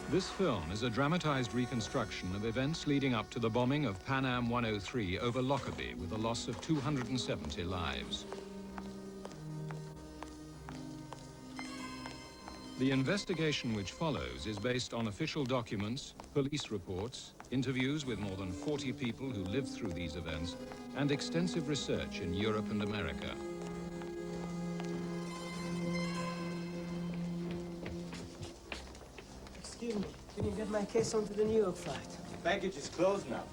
This film is a dramatized reconstruction of events leading up to the bombing of Pan Am 103 over Lockerbie with a loss of 270 lives. The investigation which follows is based on official documents, police reports, interviews with more than 40 people who lived through these events, and extensive research in Europe and America. Excuse me, can you get my case onto the New York flight? The baggage is closed now.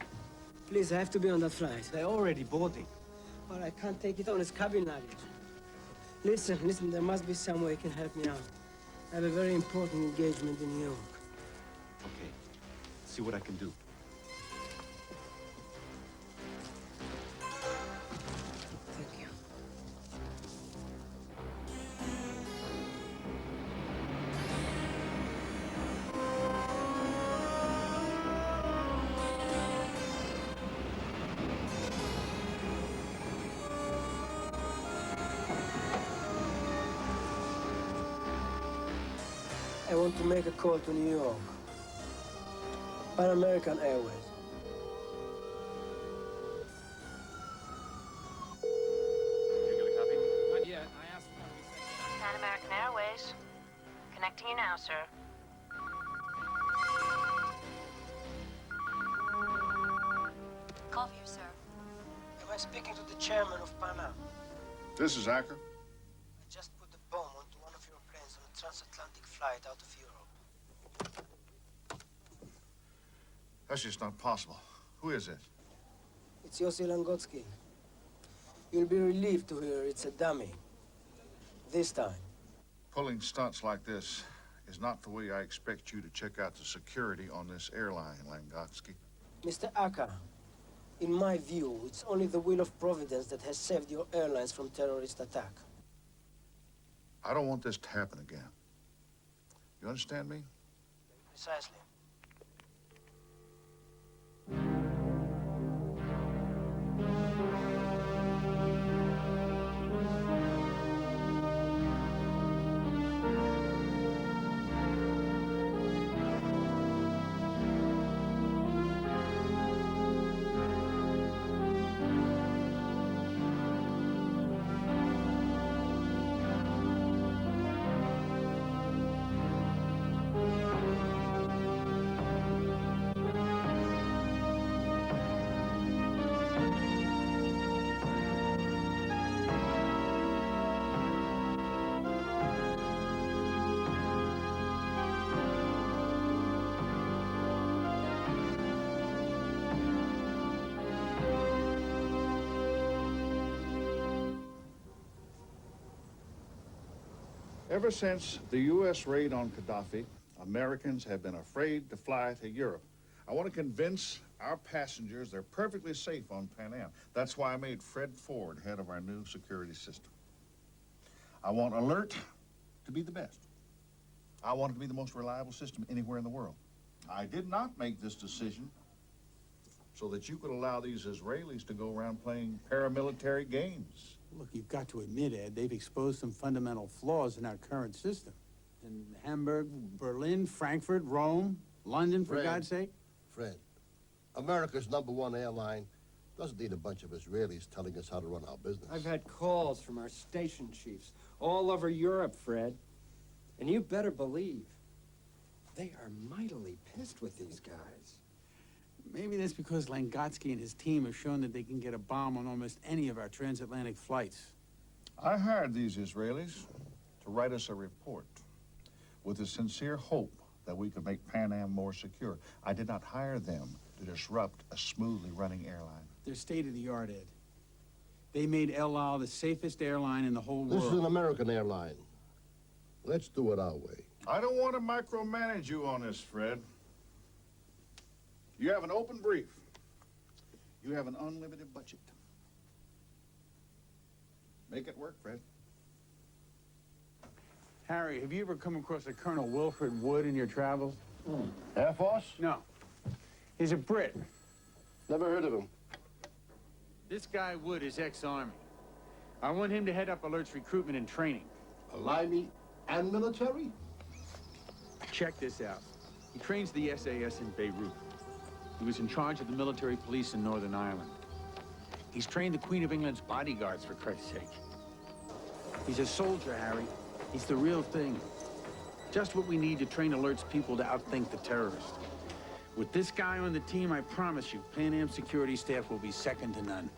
Please, I have to be on that flight. They're already boarding. But I can't take it on as cabin luggage. Listen, there must be some way you can help me out. I have a very important engagement in New York. Okay, see what I can do. Thank you. I want to make a call to New York. Pan American Airways. You get a copy? Not yet. I asked them to send Pan American Airways. Connecting you now, sir. Call for you, sir. Am I speaking to the chairman of Pan Am? This is Acker. I just put the bomb onto one of your planes on a transatlantic flight out of Europe. That's just not possible. Who is it? It's Yossi Langotsky. You'll be relieved to hear it's a dummy. This time. Pulling stunts like this is not the way I expect you to check out the security on this airline, Langotsky. Mr. Acker, in my view, it's only the will of Providence that has saved your airlines from terrorist attack. I don't want this to happen again. You understand me? Precisely. Ever since the U.S. raid on Gaddafi, Americans have been afraid to fly to Europe. I want to convince our passengers they're perfectly safe on Pan Am. That's why I made Fred Ford head of our new security system. I want Alert to be the best. I want it to be the most reliable system anywhere in the world. I did not make this decision so that you could allow these Israelis to go around playing paramilitary games. Look, you've got to admit, Ed, they've exposed some fundamental flaws in our current system. In Hamburg, Berlin, Frankfurt, Rome, London, for God's sake. Fred, America's #1 airline doesn't need a bunch of Israelis telling us how to run our business. I've had calls from our station chiefs all over Europe, Fred. And you better believe they are mightily pissed with these guys. Maybe that's because Langotsky and his team have shown that they can get a bomb on almost any of our transatlantic flights. I hired these Israelis to write us a report with the sincere hope that we could make Pan Am more secure. I did not hire them to disrupt a smoothly running airline. They're state-of-the-art, Ed. They made El Al the safest airline in the whole world. This is an American airline. Let's do it our way. I don't want to micromanage you on this, Fred. You have an open brief. You have an unlimited budget. Make it work, Fred. Harry, have you ever come across a Colonel Wilfred Wood in your travels? Air Force? No. He's a Brit. Never heard of him. This guy Wood is ex-Army. I want him to head up Alert's recruitment and training. Army and military? Check this out. He trains the SAS in Beirut. He was in charge of the military police in Northern Ireland. He's trained the Queen of England's bodyguards, for Christ's sake. He's a soldier, Harry. He's the real thing. Just what we need to train Alert's people to outthink the terrorists. With this guy on the team, I promise you, Pan Am security staff will be second to none.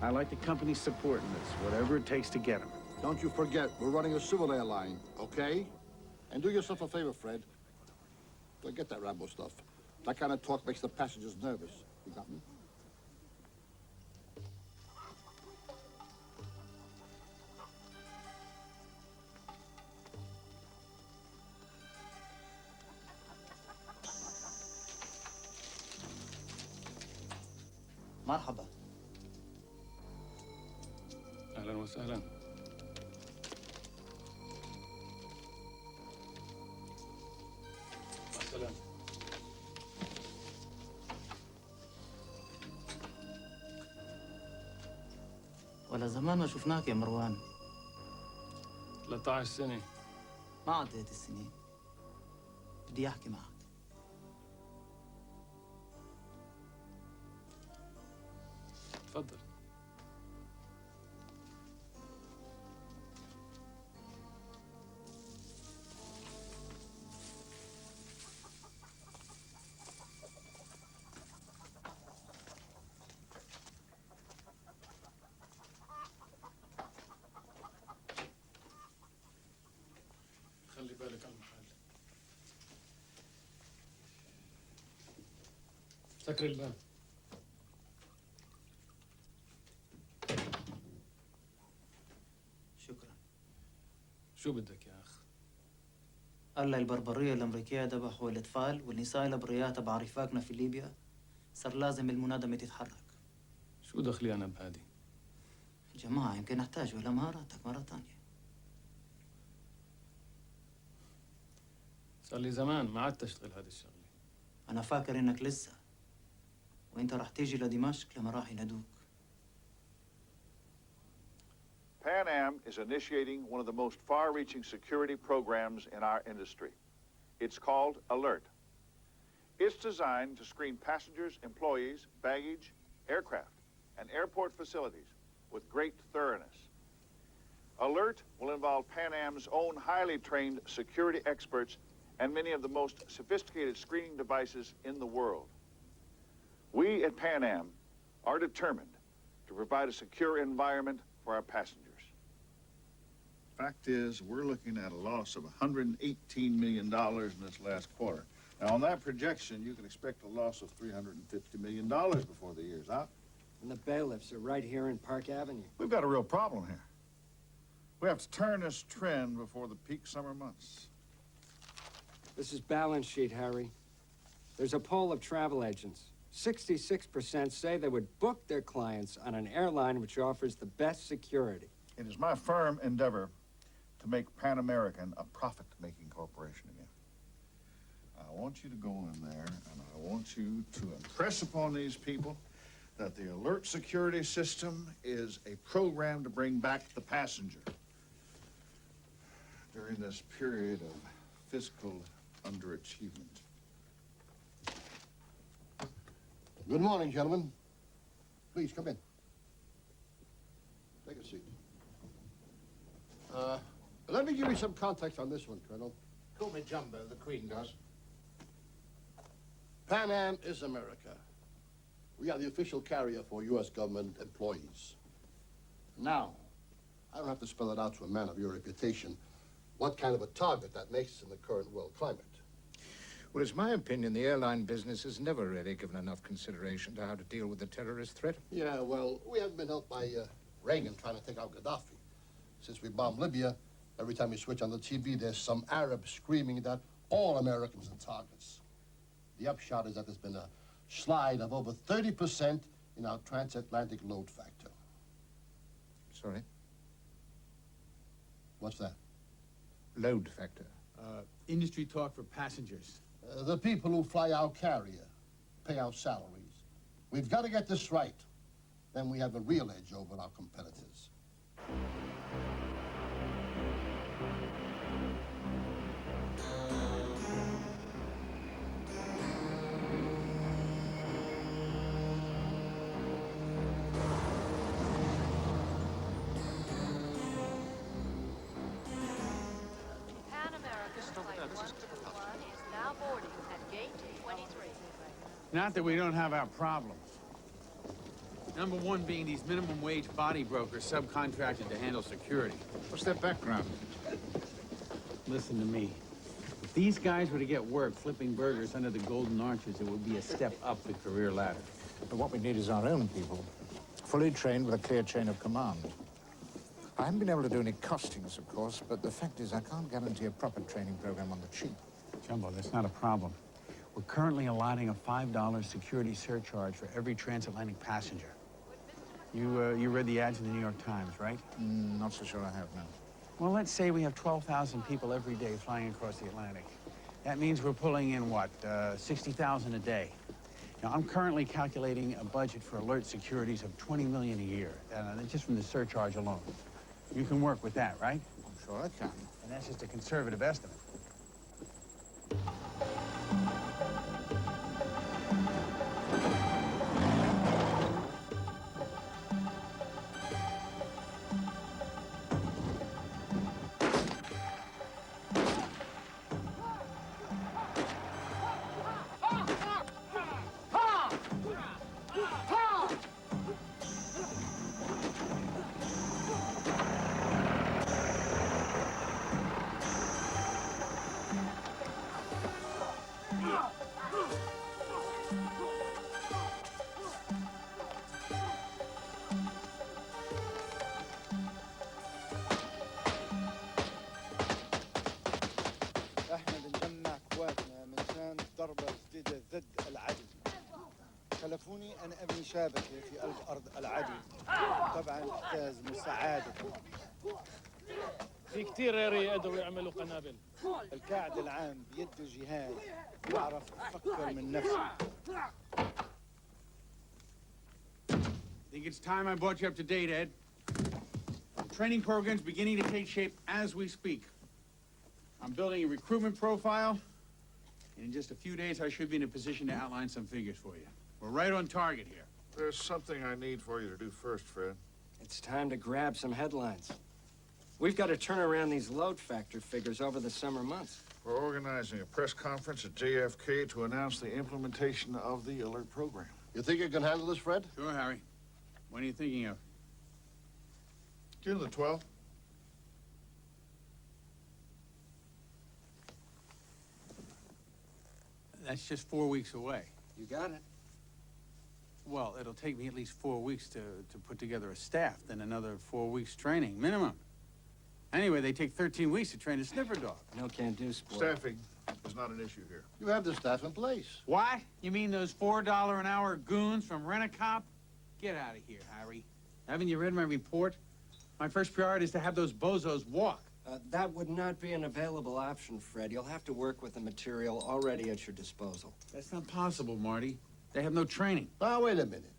I like the company supporting this, whatever it takes to get him. Don't you forget, we're running a civil airline, okay? And do yourself a favor, Fred. Forget that Rambo stuff. That kind of talk makes the passengers nervous. You got me? مرحبا. أهلا وسهلا. مع السلامة. ولا زمان ما شفناك يا مروان. 13 سنة. ما عديت السنين. بدي أحكي معك. تفضل. خلي بالك على المحل. سكر الباب. شكرا. شو بدك يا أخ؟ قال لي البربرية الأمريكية ذبحوا الأطفال والنساء الأبرياء تبع رفاقنا في ليبيا. صار لازم المنادمة تتحرك. شو دخلي أنا بهادي؟ جماعة يمكن أحتاجوا إلى مهاراتك مرة تانية. صار لي زمان ما عدت أشتغل هذه الشغلة. أنا فاكر إنك لسه. وإنت رح تيجي لدمشق لما راح ينادوك. Pan Am is initiating one of the most far-reaching security programs in our industry. It's called Alert. It's designed to screen passengers, employees, baggage, aircraft, and airport facilities with great thoroughness. Alert will involve Pan Am's own highly trained security experts and many of the most sophisticated screening devices in the world. We at Pan Am are determined to provide a secure environment for our passengers. Fact is, we're looking at a loss of $118 million in this last quarter. Now, on that projection, you can expect a loss of $350 million before the year's out. And the bailiffs are right here in Park Avenue. We've got a real problem here. We have to turn this trend before the peak summer months. This is balance sheet, Harry. There's a poll of travel agents. 66% say they would book their clients on an airline which offers the best security. It is my firm endeavor to make Pan American a profit-making corporation again. I want you to go in there, and I want you to impress upon these people that the Alert security system is a program to bring back the passenger during this period of fiscal underachievement. Good morning, gentlemen. Please, come in. Take a seat. Let me give you some context on this one, Colonel. Call me Jumbo, the Queen does. Pan Am is America. We are the official carrier for U.S. government employees. Now, I don't have to spell it out to a man of your reputation what kind of a target that makes us in the current world climate. Well, it's my opinion the airline business has never really given enough consideration to how to deal with the terrorist threat. Yeah, well, we haven't been helped by Reagan trying to take out Gaddafi. Since we bombed Libya, every time you switch on the TV, there's some Arab screaming that all Americans are targets. The upshot is that there's been a slide of over 30% in our transatlantic load factor. Sorry? What's that? Load factor. Industry talk for passengers. The people who fly our carrier, pay our salaries. We've got to get this right. Then we have a real edge over our competitors. now boarding at gate 23. Not that we don't have our problems. Number one being these minimum wage body brokers subcontracted to handle security. What's their background? Listen to me. If these guys were to get work flipping burgers under the Golden Arches, it would be a step up the career ladder. But what we need is our own people, fully trained with a clear chain of command. I haven't been able to do any costings, of course, but the fact is I can't guarantee a proper training program on the cheap. Jumbo, that's not a problem. We're currently allotting a $5 security surcharge for every transatlantic passenger. You read the ads in the New York Times, right? Not so sure I have, no. Well, let's say we have 12,000 people every day flying across the Atlantic. That means we're pulling in, what, 60,000 a day. Now, I'm currently calculating a budget for alert securities of $20 million a year, just from the surcharge alone. You can work with that, right? I'm sure I can. And that's just a conservative estimate. احنا بنجمع قواتنا منشان ضربة جديدة ضد العدو. خلفوني انا ابني شابكة في قلب ارض العدو. طبعا احتاج مساعدة. في كتير يقدروا يعملوا قنابل. القائد العام بيده جهاز يعرف يفكر من نفسه. Think it's time I brought you up to date, Ed. The training program's beginning to take shape as we speak. I'm building a recruitment profile, and in just a few days, I should be in a position to outline some figures for you. We're right on target here. There's something I need for you to do first, Fred. It's time to grab some headlines. We've got to turn around these load factor figures over the summer months. We're organizing a press conference at JFK to announce the implementation of the alert program. You think you can handle this, Fred? Sure, Harry. When are you thinking of? June the 12th. That's just 4 weeks away. You got it. Well, it'll take me at least 4 weeks to put together a staff, then another 4 weeks training, minimum. Anyway, they take 13 weeks to train a sniffer dog. No can-do sport. Staffing is not an issue here. You have the staff in place. What? You mean those $4 an hour goons from Rent-A-Cop? Get out of here, Harry. Haven't you read my report? My first priority is to have those bozos walk. That would not be an available option, Fred. You'll have to work with the material already at your disposal. That's not possible, Marty. They have no training. Now, wait a minute.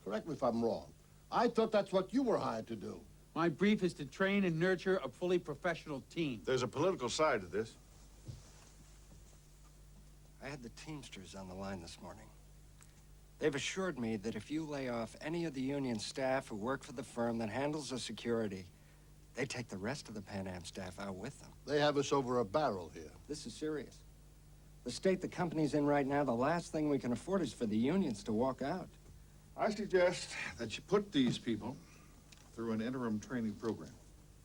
Correct me if I'm wrong. I thought that's what you were hired to do. My brief is to train and nurture a fully professional team. There's a political side to this. I had the Teamsters on the line this morning. They've assured me that if you lay off any of the union staff who work for the firm that handles the security, they take the rest of the Pan Am staff out with them. They have us over a barrel here. This is serious. The state the company's in right now, the last thing we can afford is for the unions to walk out. I suggest that you put these people through an interim training program.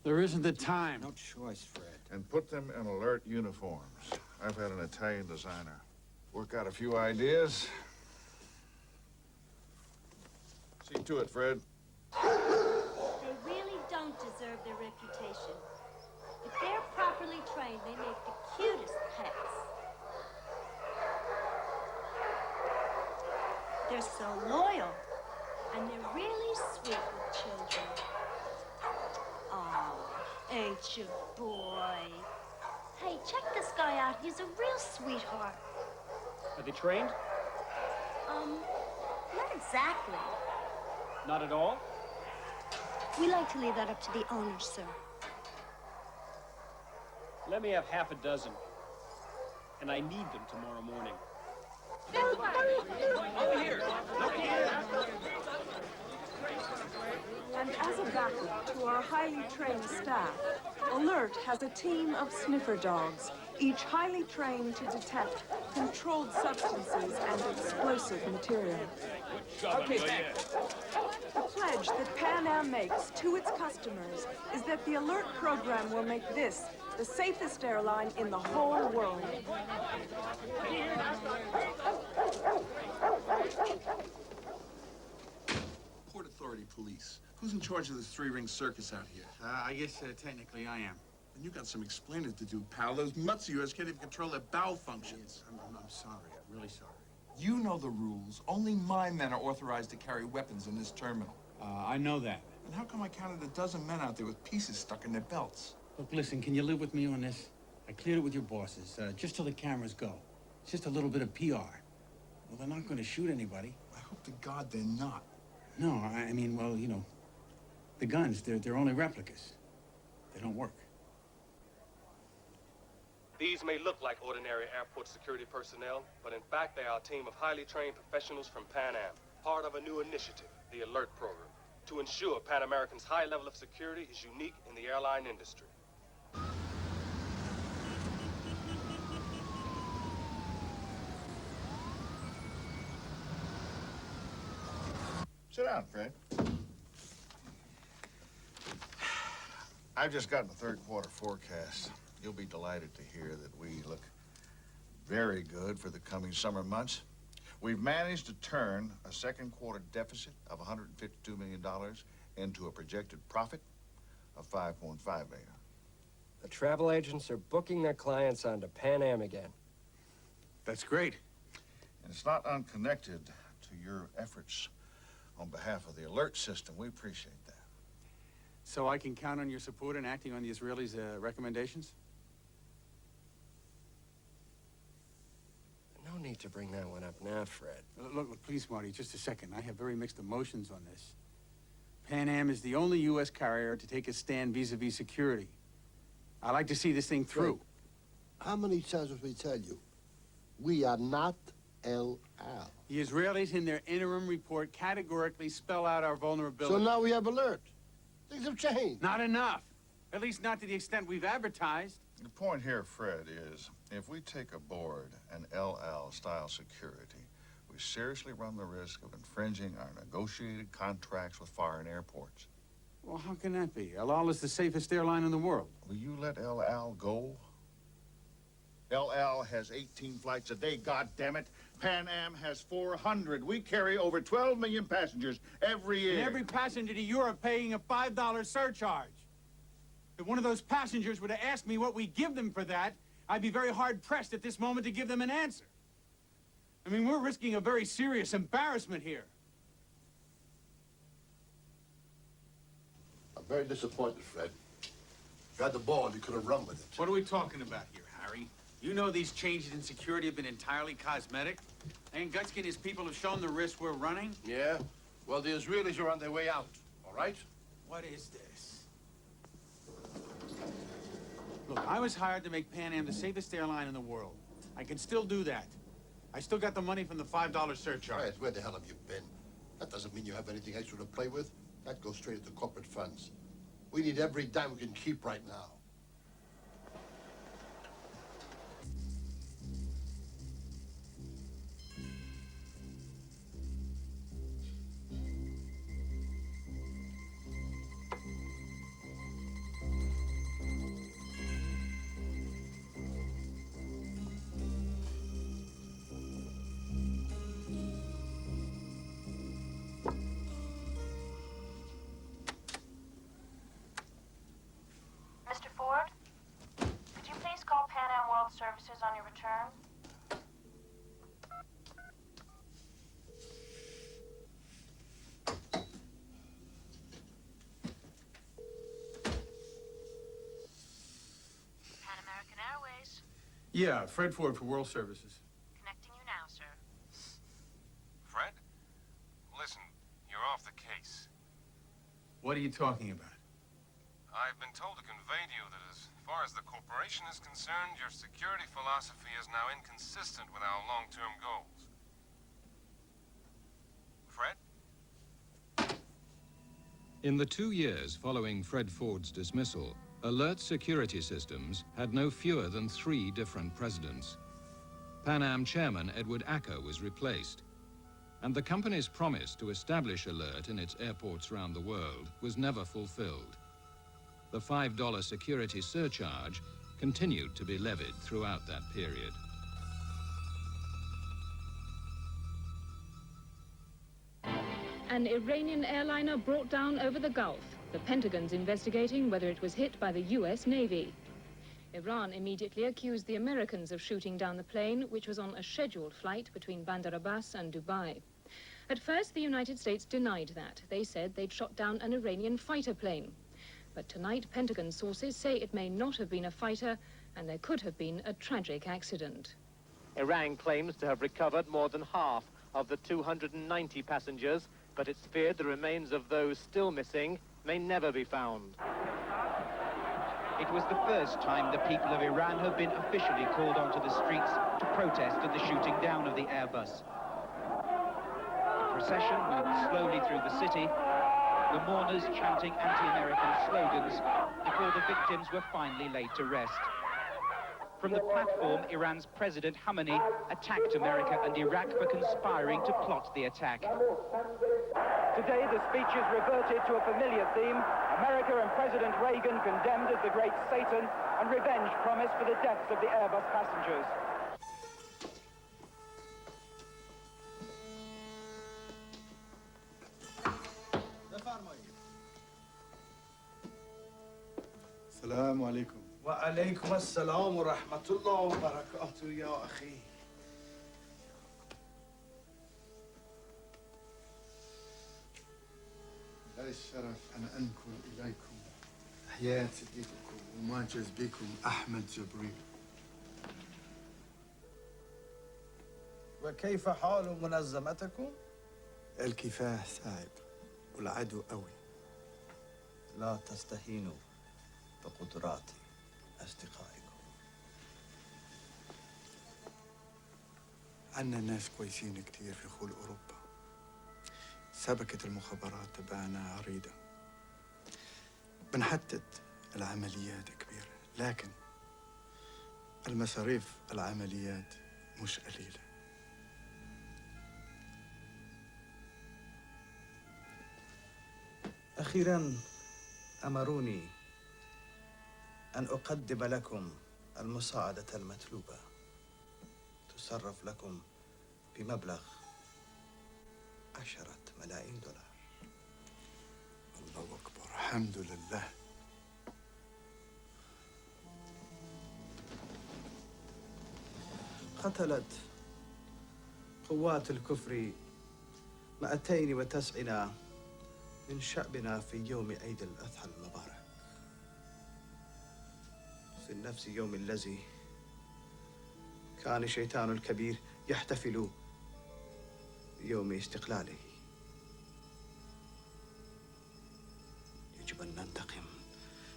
There isn't the time. No choice, Fred. And put them in alert uniforms. I've had an Italian designer work out a few ideas. See to it, Fred. They really don't deserve their reputation. If they're properly trained, they make the cutest pets. They're so loyal, and they're really sweet with children. Oh, ain't you, boy? Hey, check this guy out. He's a real sweetheart. Are they trained? Not exactly. Not at all? We like to leave that up to the owners, sir. Let me have half a dozen. And I need them tomorrow morning. Over here. Look here. And as a backup to our highly trained staff, Alert has a team of sniffer dogs each highly trained to detect controlled substances and explosive material. Okay, The pledge that Pan Am makes to its customers is that the alert program will make this the safest airline in the whole world. Port Authority Police. Who's in charge of this three-ring circus out here? I guess technically I am. And you got some explaining to do, pal. Those mutts of yours can't even control their bowel functions. I'm sorry. I'm really sorry. You know the rules. Only my men are authorized to carry weapons in this terminal. I know that. And how come I counted a dozen men out there with pieces stuck in their belts? Look, listen, can you live with me on this? I cleared it with your bosses, just till the cameras go. It's just a little bit of PR. Well, they're not going to shoot anybody. I hope to God they're not. No, I mean, well, you know, the guns, they're only replicas. They don't work. These may look like ordinary airport security personnel, but in fact they are a team of highly trained professionals from Pan Am, part of a new initiative, the Alert Program, to ensure Pan American's high level of security is unique in the airline industry. Sit down, Fred. I've just gotten the third quarter forecast. You'll be delighted to hear that we look very good for the coming summer months. We've managed to turn a second quarter deficit of $152 million into a projected profit of $5.5 million. The travel agents are booking their clients onto Pan Am again. That's great. And it's not unconnected to your efforts on behalf of the alert system. We appreciate that. So I can count on your support in acting on the Israelis' recommendations? No need to bring that one up now, Fred. Look, please, Marty, just a second. I have very mixed emotions on this. Pan Am is the only U.S. carrier to take a stand vis-a-vis security. I like to see this thing through. How many times must we tell you? We are not El Al. The Israelis in their interim report categorically spell out our vulnerability. So now we have alert. Things have changed. Not enough. At least not to the extent we've advertised. The point here, Fred, is if we take aboard an LL-style security, we seriously run the risk of infringing our negotiated contracts with foreign airports. Well, how can that be? El Al is the safest airline in the world. Will you let El Al go? El Al has 18 flights a day, goddammit. Pan Am has 400. We carry over 12 million passengers every year. And every passenger to Europe paying a $5 surcharge. If one of those passengers were to ask me what we give them for that, I'd be very hard-pressed at this moment to give them an answer. I mean, we're risking a very serious embarrassment here. I'm very disappointed, Fred. If you had the ball, you could have run with it. What are we talking about here, Harry? You know these changes in security have been entirely cosmetic. And Gutsky and his people have shown the risk we're running. Yeah? Well, the Israelis are on their way out, all right? What is this? Look, I was hired to make Pan Am the safest airline in the world. I can still do that. I still got the money from the $5 surcharge. Fred, where the hell have you been? That doesn't mean you have anything extra to play with. That goes straight into corporate funds. We need every dime we can keep right now. Mr. Ford, could you please call Pan Am World Services on your return? Pan American Airways. Yeah, Fred Ford for World Services. Connecting you now, sir. Fred? Listen, you're off the case. What are you talking about? I've been told to convey to you that as far as the corporation is concerned, your security philosophy is now inconsistent with our long-term goals. Fred? In the 2 years following Fred Ford's dismissal, Alert security systems had no fewer than 3 different presidents. Pan Am chairman Edward Acker was replaced, and the company's promise to establish Alert in its airports around the world was never fulfilled. The $5 security surcharge continued to be levied throughout that period. An Iranian airliner brought down over the Gulf. The Pentagon's investigating whether it was hit by the US Navy. Iran immediately accused the Americans of shooting down the plane, which was on a scheduled flight between Bandar Abbas and Dubai. At first, the United States denied that. They said they'd shot down an Iranian fighter plane. But tonight, Pentagon sources say it may not have been a fighter, and there could have been a tragic accident. Iran claims to have recovered more than half of the 290 passengers, but it's feared the remains of those still missing may never be found. It was the first time the people of Iran have been officially called onto the streets to protest at the shooting down of the Airbus. The procession moved slowly through the city, the mourners chanting anti-American slogans before the victims were finally laid to rest. From the platform, Iran's President Khamenei attacked America and Iraq for conspiring to plot the attack. Today, the speeches reverted to a familiar theme. America and President Reagan condemned as the great Satan, and revenge promised for the deaths of the Airbus passengers. السلام عليكم. وعليكم السلام ورحمة الله وبركاته يا أخي. لي الشرف أن أنقل إليكم حياة صديقكم ومعجز بكم أحمد جبريل. وكيف حال منظمتكم؟ الكفاح صعب والعدو قوي. لا تستهينوا بقدرات أصدقائكم. عنا ناس كويسين كتير في خول أوروبا. سبكة المخابرات تبعنا عريضة. بنحدد العمليات كبيرة، لكن المصاريف العمليات مش قليلة. أخيراً أمروني أن أقدم لكم المساعدة المطلوبة. تصرف لكم بمبلغ 10 ملايين دولار. الله أكبر، الحمد لله. قتلت قوات الكفر 209 من شعبنا في يوم عيد الأضحى المبارك، في نفس اليوم الذي كان الشيطان الكبير يحتفل بيوم استقلاله. يجب أن ننتقم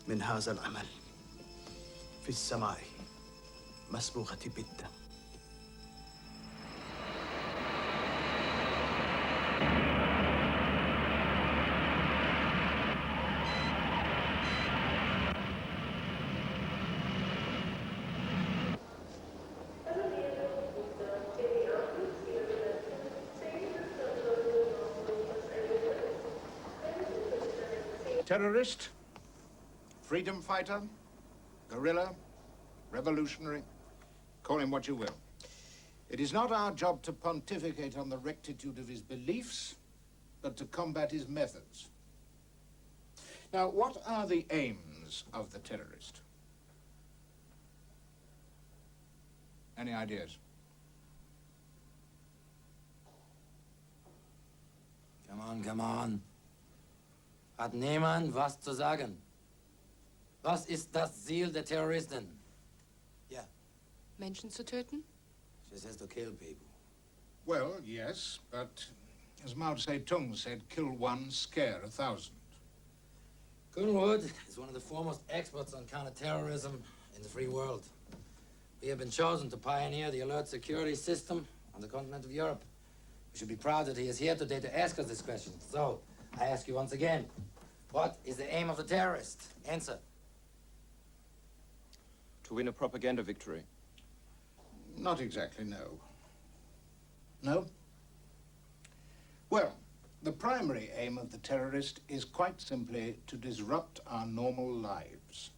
من هذا العمل في السماء مسبوغة بالدم. Terrorist, freedom fighter, guerrilla, revolutionary, call him what you will. It is not our job to pontificate on the rectitude of his beliefs, but to combat his methods. Now, what are the aims of the terrorist? Any ideas? Come on. Hat niemand was zu sagen? Was ist das Ziel der Terroristen? Ja. Menschen zu töten? She says to kill people. Well, yes, but as Mao Zedong said, kill one, scare 1,000. Kunrud is one of the foremost experts on counterterrorism in the free world. We have been chosen to pioneer the alert security system on the continent of Europe. We should be proud that he is here today to ask us this question. So, I ask you once again, what is the aim of the terrorist? Answer. To win a propaganda victory? Not exactly, no. No? Well, the primary aim of the terrorist is quite simply to disrupt our normal lives.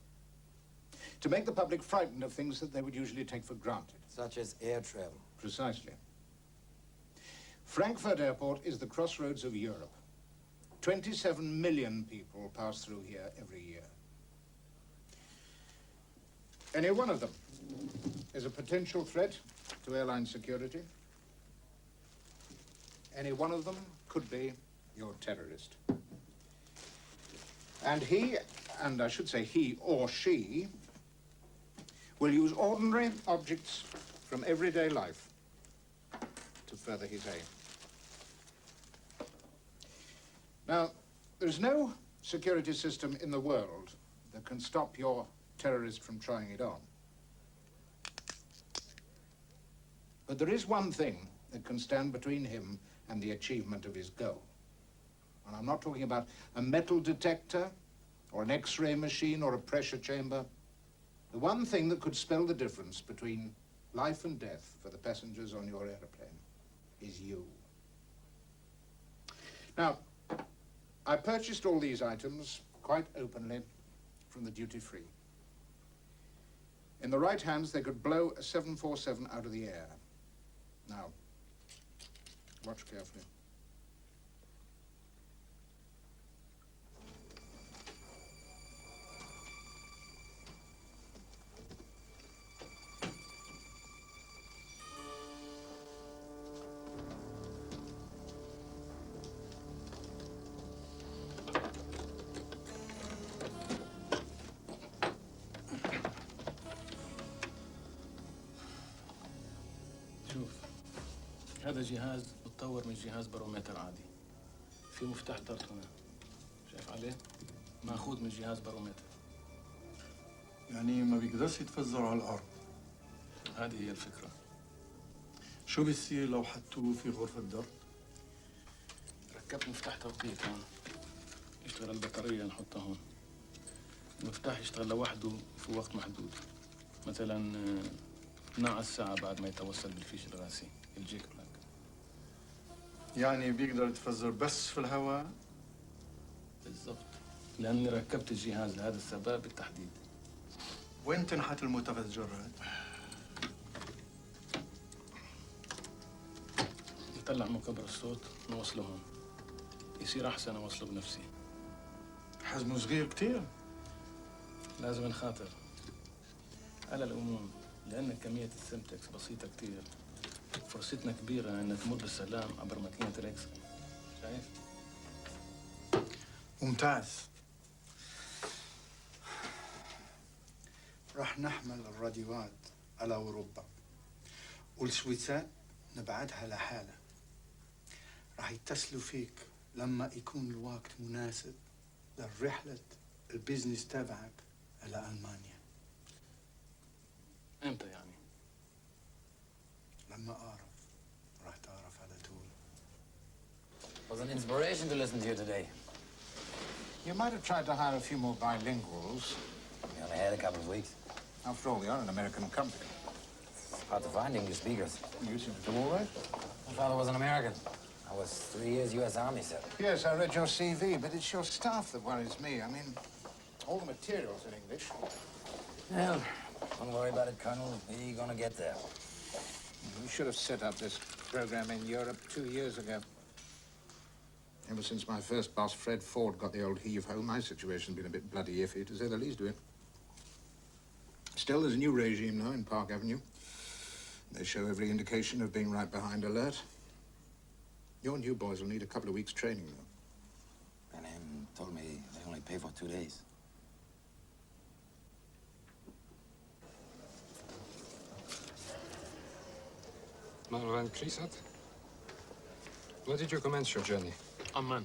To make the public frightened of things that they would usually take for granted. Such as air travel. Precisely. Frankfurt Airport is the crossroads of Europe. 27 million people pass through here every year. Any one of them is a potential threat to airline security. Any one of them could be your terrorist. And he, and I should say he or she, will use ordinary objects from everyday life to further his aim. Now, there's no security system in the world that can stop your terrorist from trying it on. But there is one thing that can stand between him and the achievement of his goal. And I'm not talking about a metal detector or an X-ray machine or a pressure chamber. The one thing that could spell the difference between life and death for the passengers on your airplane is you. Now, I purchased all these items quite openly from the duty-free. In the right hands, they could blow a 747 out of the air. Now, watch carefully. شوف، هذا جهاز متطور من جهاز بارومتر عادي. في مفتاح ضغط هنا. شايف عليه؟ ماخوذ من جهاز بارومتر. يعني ما بيقدرش يتفزر على الأرض. هذه هي الفكرة. شو بيصير لو حطوه في غرفة ضغط؟ ركبت مفتاح توقيت هون. يشتغل البطارية نحطها هون. المفتاح يشتغل لوحده في وقت محدود. مثلا 12 ساعة بعد ما يتوصل بالفيش الراسي الجيك هناك. يعني بيقدر يتفزر بس في الهواء؟ بالضبط، لأني ركبت الجهاز لهذا السبب بالتحديد. وين تنحت المتفجرات؟ نطلع مكبر الصوت نوصله هون. يصير أحسن أوصله بنفسي. حجمه صغير كتير. لازم نخاطر. على العموم، لأن كمية السمتكس بسيطة كتير، فرصتنا كبيرة أن تمر بالسلام عبر ماكينة الإكس. شايف؟ ممتاز. راح نحمل الراديوات على أوروبا والسويسات نبعدها لحالها. راح يتصلوا فيك لما يكون الوقت مناسب للرحلة البيزنس تبعك إلى ألمانيا. إمتى يعني؟ لما أعرف راح تعرف على طول. It was an inspiration to listen to you today. You might have tried to hire a few more bilinguals. We only had a couple of weeks. After all, you're an American company. It's hard to find English speakers. You seem to do all right. My father was an American. I was 3 years U.S. Army, sir. Yes, I read your CV, but it's your staff that worries me. I mean, all the material's in English. Well, don't worry about it, Colonel. We're gonna get there. We should have set up this program in Europe 2 years ago. Ever since my first boss, Fred Ford, got the old heave-ho, my situation's been a bit bloody iffy, to say the least of it. Still, there's a new regime now in Park Avenue. They show every indication of being right behind alert. Your new boys will need a couple of weeks' training, though. Van told me they only pay for 2 days. Marwan Krisat, where did you commence your journey? Amman.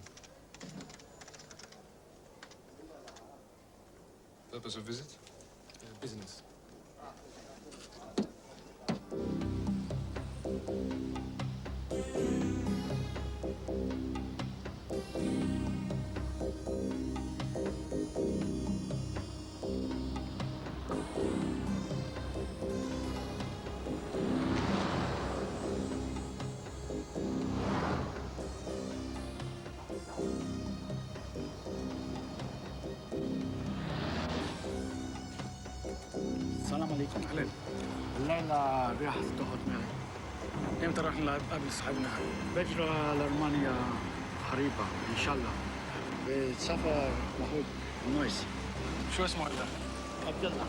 Purpose of visit? Business. إلا رياح تقعد معي. إمتى راح نلعب قبل صاحبنا؟ بجرة لألمانيا قريبة إن شاء الله. بسفر محمود ونايس. شو اسمه إلا؟ عبد الله.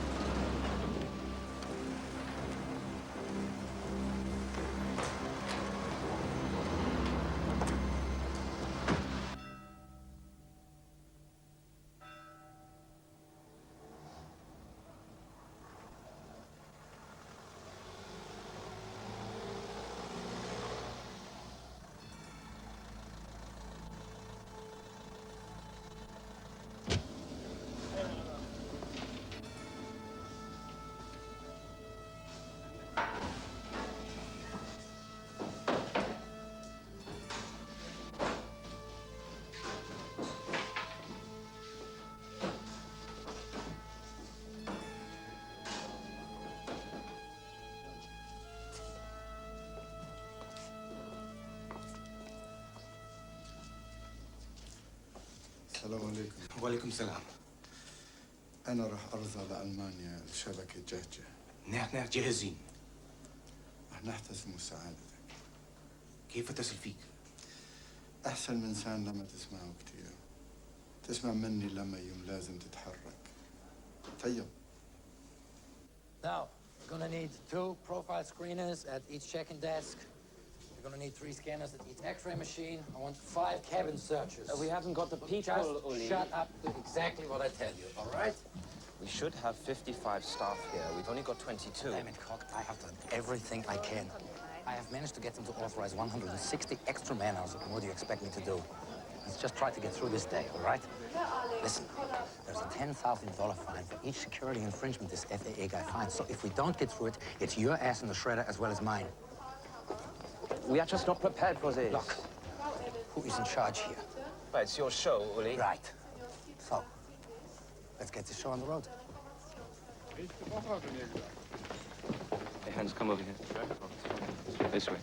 السلام عليكم. وعليكم السلام. أنا راح أرضى لألمانيا الشبكة جاهزة. نحن جاهزين. راح نحتسب مساعدتك. كيف اتصل فيك؟ أحسن من إنسان لما تسمعه كتير. تسمع مني لما يوم لازم تتحرك. طيب. Now, we're gonna need 2 profile screeners at each check-in desk. We're gonna need 3 scanners at each X-ray machine. I want 5 cabin searchers. We haven't got the people, Just Uli. shut up. Do exactly what I tell you, all right? We should have 55 staff here. We've only got 22. Damn it, Cock. I have done everything I can. I have managed to get them to authorize 160 extra man-hours. What do you expect me to do? Let's just try to get through this day, all right? Listen, there's a $10,000 fine for each security infringement this FAA guy finds. So if we don't get through it, it's your ass in the shredder as well as mine. We are just not prepared for this. Look, who is in charge here? But it's your show, Uli. Right. So, let's get this show on the road. Hey, Hans, come over here. This way.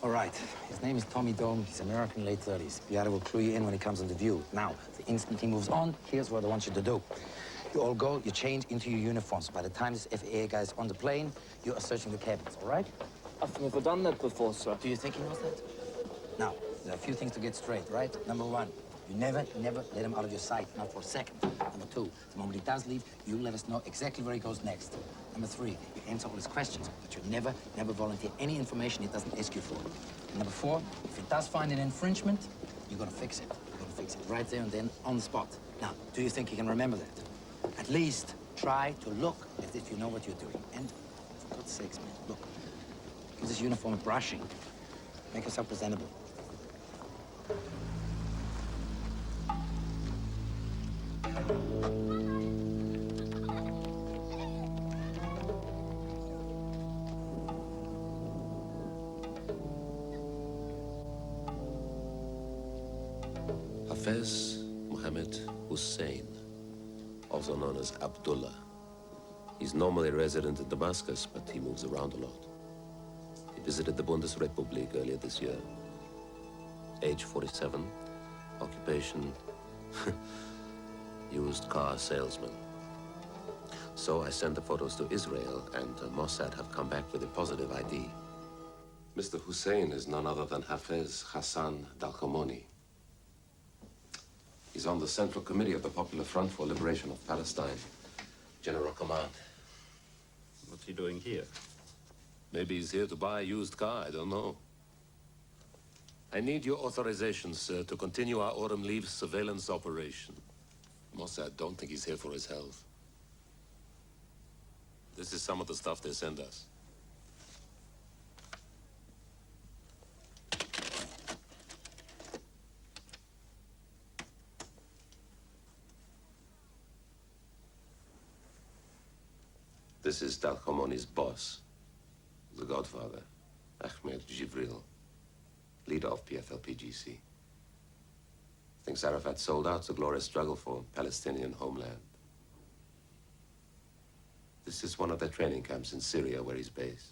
All right. His name is Tommy Dome. He's American, late 30s. Beata will clue you in when he comes into view. Now, the instant he moves on, here's what I want you to do. You all go, you change into your uniforms. By the time this FAA guy's on the plane, you are searching the cabins, all right? I've never done that before, sir. Do you think he knows that? Now, there are a few things to get straight, right? Number 1, you never let him out of your sight, not for a second. Number 2, the moment he does leave, you let us know exactly where he goes next. Number 3, you answer all his questions, but you never volunteer any information he doesn't ask you for. And number 4, if he does find an infringement, you're gonna fix it. You're gonna fix it right there and then on the spot. Now, do you think he can remember that? At least try to look as if you know what you're doing. And for God's sakes, man, look, give this uniform a brushing. Make yourself presentable. Hafez Mohammed Hussein, also known as Abdullah. He's normally resident in Damascus, but he moves around a lot. He visited the Bundesrepublik earlier this year. Age 47, occupation, used car salesman. So I sent the photos to Israel, and Mossad have come back with a positive ID. Mr. Hussein is none other than Hafez Hassan Dalkhomoni. He's on the Central Committee of the Popular Front for Liberation of Palestine. General Command. What's he doing here? Maybe he's here to buy a used car, I don't know. I need your authorization, sir, to continue our autumn leave surveillance operation. Mossad don't think he's here for his health. This is some of the stuff they send us. This is Dalkhomoni's boss, the godfather, Ahmed Jibril, leader of PFLP-GC. Thinks Arafat sold out the glorious struggle for Palestinian homeland. This is one of their training camps in Syria where he's based.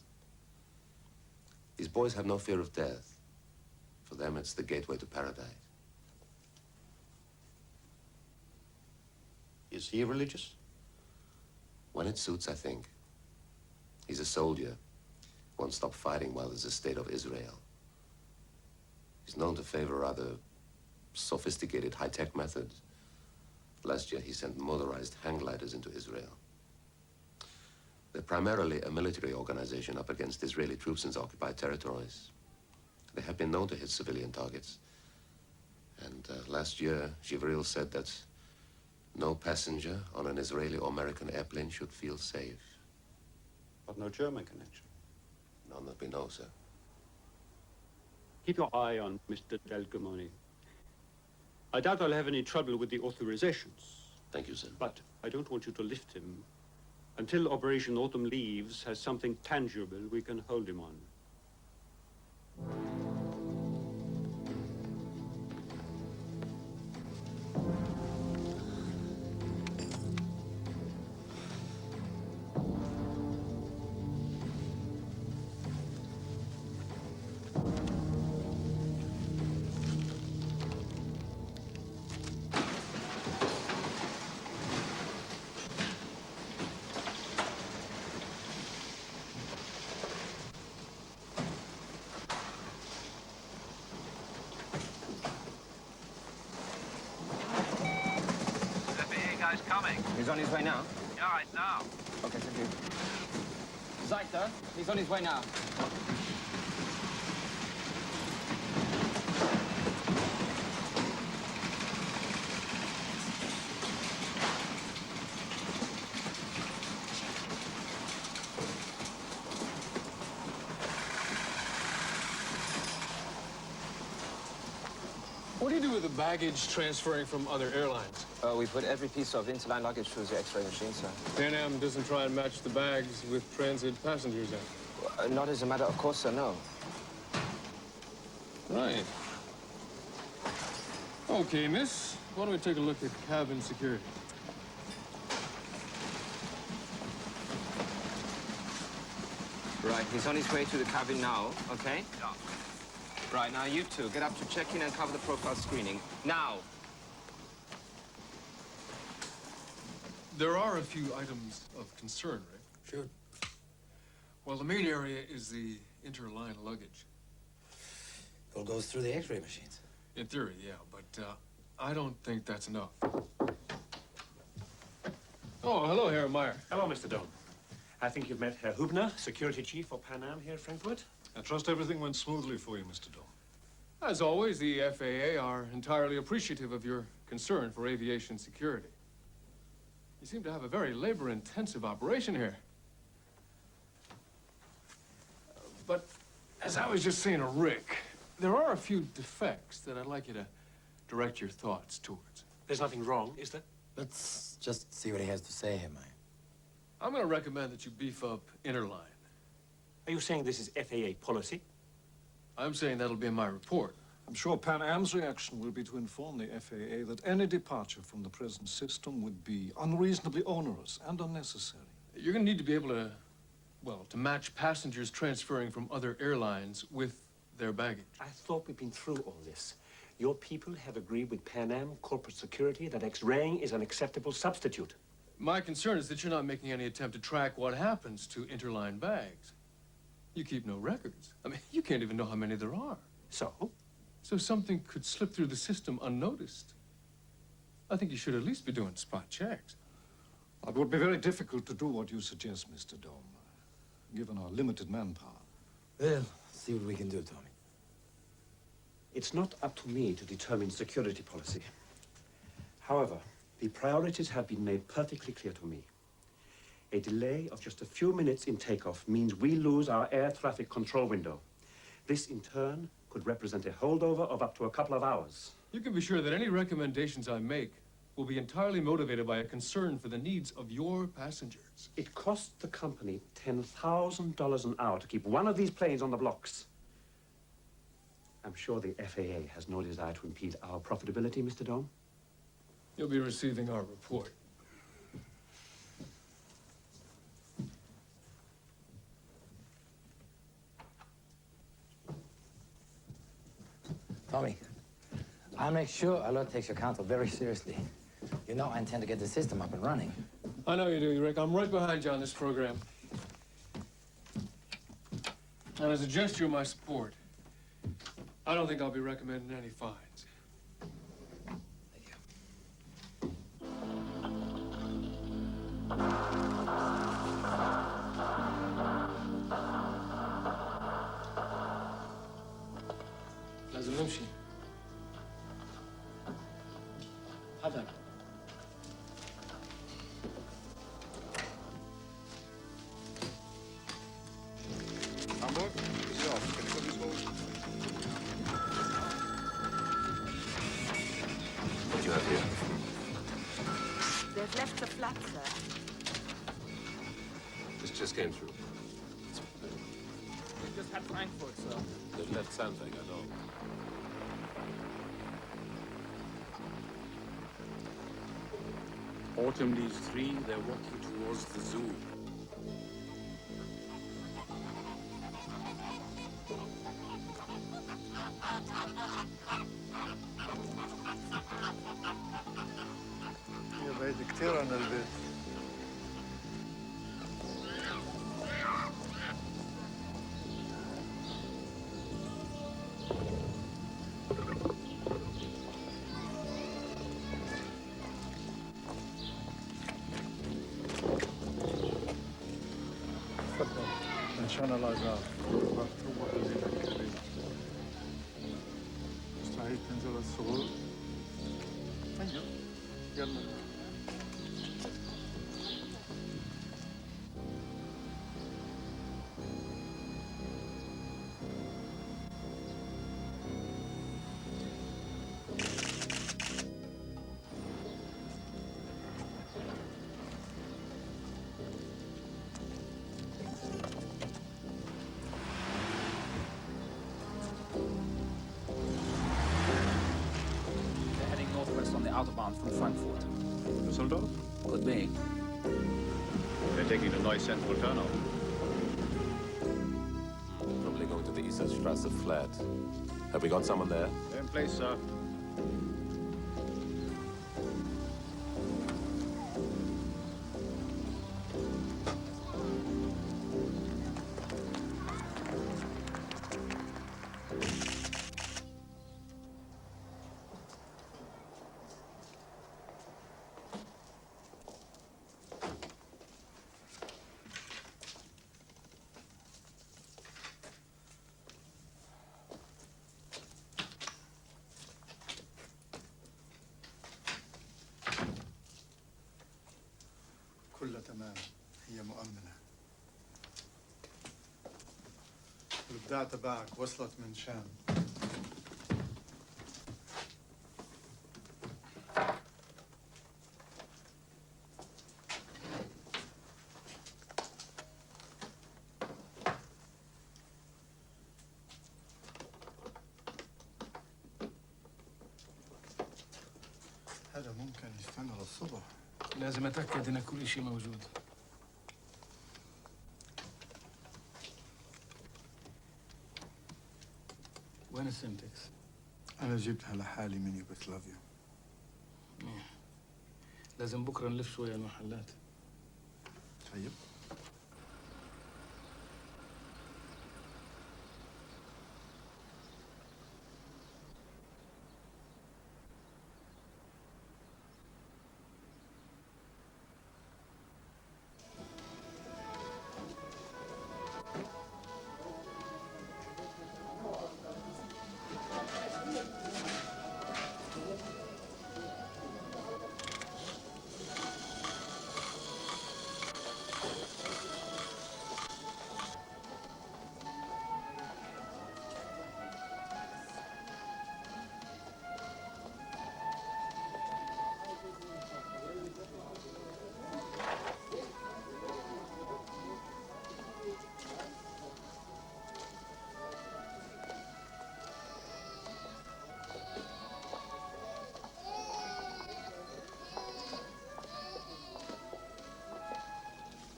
These boys have no fear of death. For them, it's the gateway to paradise. Is he religious? When it suits, I think. He's a soldier. Won't stop fighting while there's a state of Israel. He's known to favor rather sophisticated high-tech methods. Last year, he sent motorized hang gliders into Israel. They're primarily a military organization up against Israeli troops in the occupied territories. They have been known to hit civilian targets. And last year, Jibril said that no passenger on an Israeli or American airplane should feel safe. But no German connection. None that we know, sir. Keep your eye on Mr. Delgamoni. I doubt I'll have any trouble with the authorizations. Thank you, sir. But I don't want you to lift him until Operation Autumn Leaves has something tangible we can hold him on. He's on his way now? Yeah, right now. Okay, thank you. Zeiter, he's on his way now. What do you do with the baggage transferring from other airlines? We put every piece of interline luggage through the X-ray machine, sir. Pan Am doesn't try and match the bags with transit passengers in. Not as a matter of course, sir, no. Right. Okay, miss. Why don't we take a look at cabin security? Right, he's on his way to the cabin now, okay? Yeah. Right, now you two, get up to check-in and cover the profile screening. Now! There are a few items of concern, right? Sure. Well, the main area is the interline luggage. It all goes through the X-ray machines. In theory, yeah, but I don't think that's enough. Oh, hello, Herr Meyer. Hello, Mr. Dome. I think you've met Herr Hubner, security chief for Pan Am here at Frankfurt. I trust everything went smoothly for you, Mr. Dome. As always, the FAA are entirely appreciative of your concern for aviation security. You seem to have a very labor-intensive operation here. But as I was just saying to Rick, there are a few defects that I'd like you to direct your thoughts towards. There's nothing wrong, is there? Let's just see what he has to say here, Mike. I'm going to recommend that you beef up interline. Are you saying this is FAA policy? I'm saying that'll be in my report. I'm sure Pan Am's reaction will be to inform the FAA that any departure from the present system would be unreasonably onerous and unnecessary. You're going to need to be able to, well, to match passengers transferring from other airlines with their baggage. I thought we'd been through all this. Your people have agreed with Pan Am corporate security that X-raying is an acceptable substitute. My concern is that you're not making any attempt to track what happens to interline bags. You keep no records. I mean, you can't even know how many there are. So? So something could slip through the system unnoticed. I think you should at least be doing spot checks. It would be very difficult to do what you suggest, Mr. Dome, given our limited manpower. Well, see what we can do, Tommy. It's not up to me to determine security policy. However, the priorities have been made perfectly clear to me. A delay of just a few minutes in takeoff means we lose our air traffic control window. This, in turn, could represent a holdover of up to a couple of hours. You can be sure that any recommendations I make will be entirely motivated by a concern for the needs of your passengers. It costs the company $10,000 an hour to keep one of these planes on the blocks. I'm sure the FAA has no desire to impede our profitability, Mr. Dome. You'll be receiving our report. Tommy, I'll make sure Alert takes your counsel very seriously. You know I intend to get the system up and running. I know you do, Rick. I'm right behind you on this program. And as a gesture of my support, I don't think I'll be recommending any fines. لازم نمشي. حذر. Hamburg, is off. Can you put this forward? What do you have here? They've left the flat, sir. This just came through. We just had Frankfurt, sir. They've left something, I know. Autumn leaves 3, they're walking towards the zoo. يا بعيد كتير عن البيت. تفضل من شان العذاب مكتوب قليلا كبير. مستعد تنزل الصغور؟ طيب يلا. They're heading northwest on the Autobahn from Frankfurt. Düsseldorf? Could be. They're taking the Neuss Central turnout. Probably going to the Isarstrasse flat. Have we got someone there? They're in place, sir. كله تمام، هي مؤمنة. البضاعة تبعك وصلت من شام. هذا ممكن يستنى للصبح. لازم اتاكد ان كل شيء موجود. وين السنتكس؟ أنا جبتها لحالي من يوغوسلافيا. لازم بكره نلف شويه المحلات. طيب.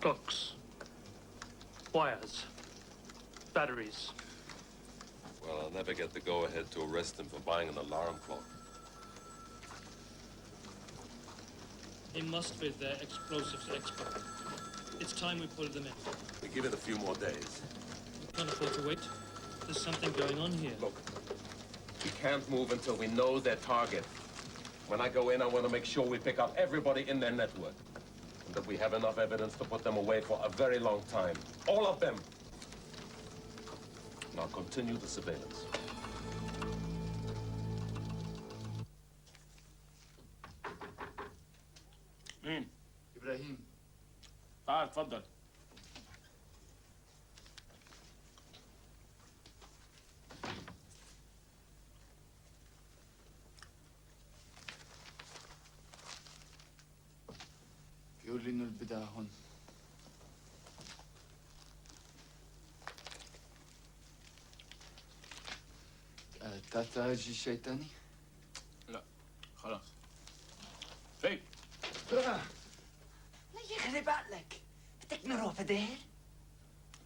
Hooks, wires, batteries. Well, I'll never get the go-ahead to arrest him for buying an alarm clock. They must be their explosives expert. It's time we pulled them in. We give it a few more days. We can't afford to wait. There's something going on here. Look, we can't move until we know their target. When I go in, I want to make sure we pick up everybody in their network. And that we have enough evidence to put them away for a very long time. All of them. Now continue the surveillance. مين؟ إبراهيم. تعال تفضل. بيقول لي إنه البداية هون. تحتاج شيء تاني؟ لا خلاص. فين؟ لا يخرب عقلك، بدك نروح فدير؟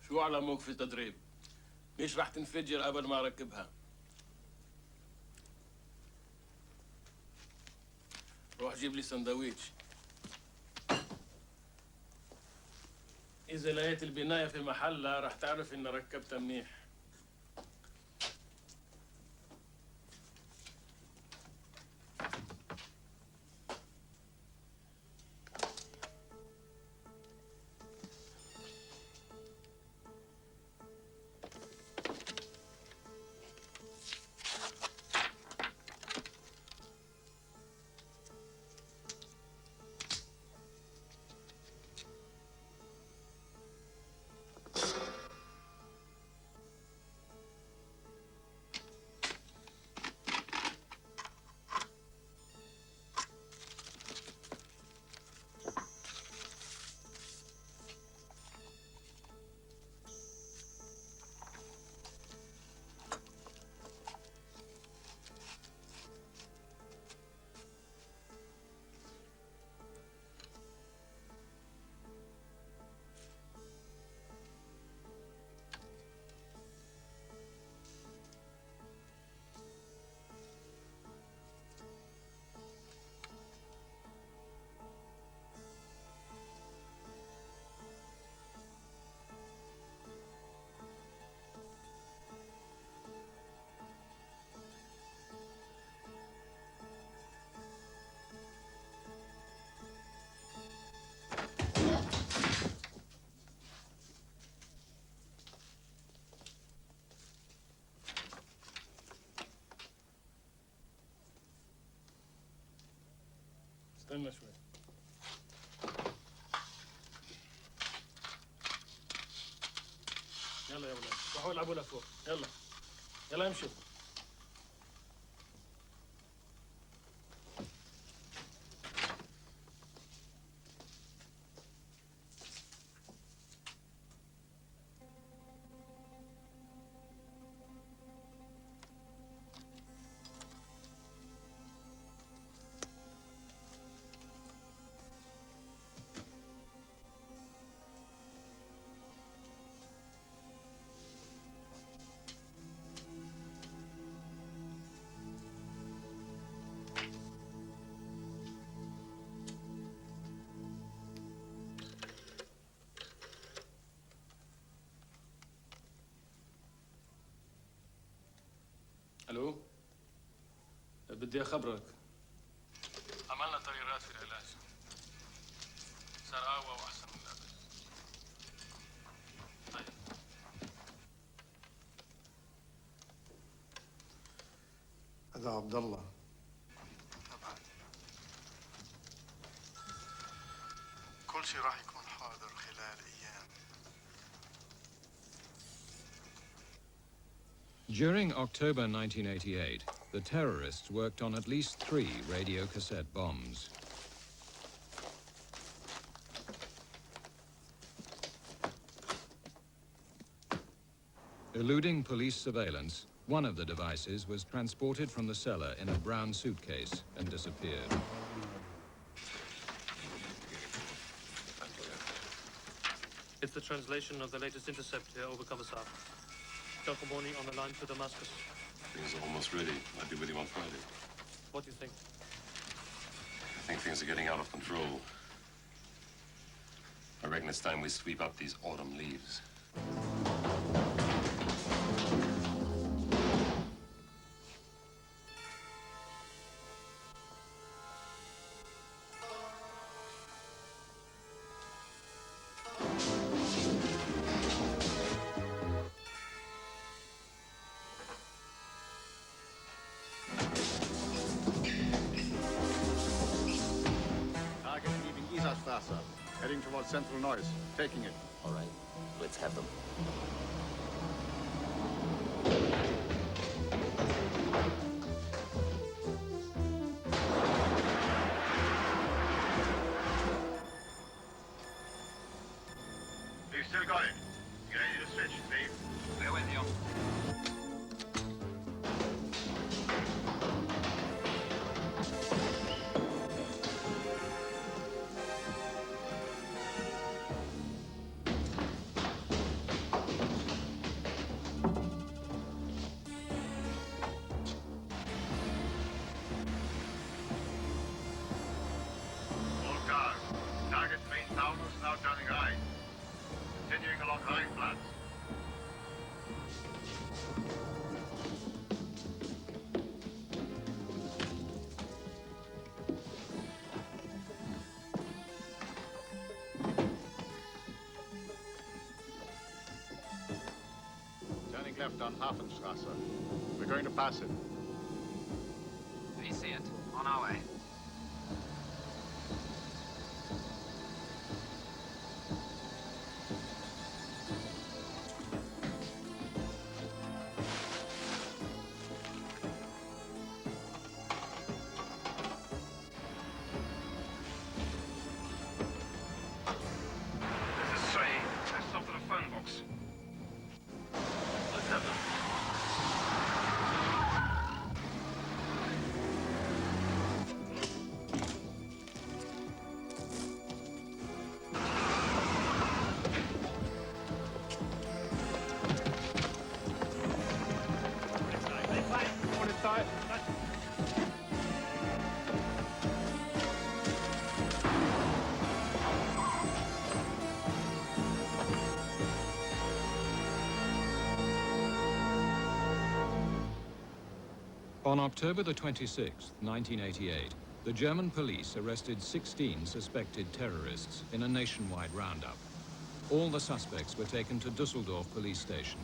شو علموك في التدريب؟ ليش راح تنفجر قبل ما اركبها؟ روح جيب لي سندويش. إذا لقيت البناية في محلها راح تعرف إني ركبتها منيح. استنى شوي. يلا يا ولاد روحوا العبوا لفوق. يلا يلا امشوا. الو بدي اخبرك عملنا تغييرات في العلاج صار اقوى واحسن من قبل. طيب هذا عبد الله. كل شيء راح يكون حاضر خلال ايام. During October 1988, the terrorists worked on at least 3 radio cassette bombs. Eluding police surveillance, one of the devices was transported from the cellar in a brown suitcase and disappeared. It's the translation of the latest intercept here over Commissar. Giacomoni on the line to Damascus. Things are almost ready. I'll be with him on Friday. What do you think? I think things are getting out of control. I reckon it's time we sweep up these autumn leaves. Target leaving Isarstraße, heading towards Central Noise. Taking it. All right, let's have them. You've still got it. You ready to switch, Steve? Stay with you. All cars. Target Maid Taunus now turning right. Continuing along Rheinplatz. Turning left on Hafenstraße. We're going to pass it. We see it. On our way. This is Say. Let's stop at the phone box. Let's have them. On October the 26th, 1988, the German police arrested 16 suspected terrorists in a nationwide roundup. All the suspects were taken to Düsseldorf police station.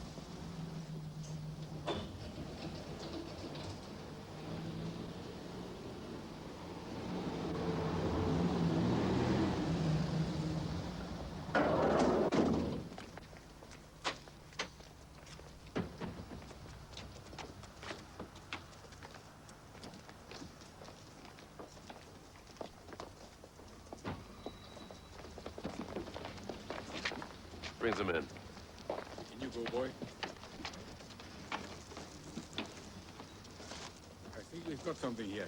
Bring them in. In you go, boy. I think we've got something here.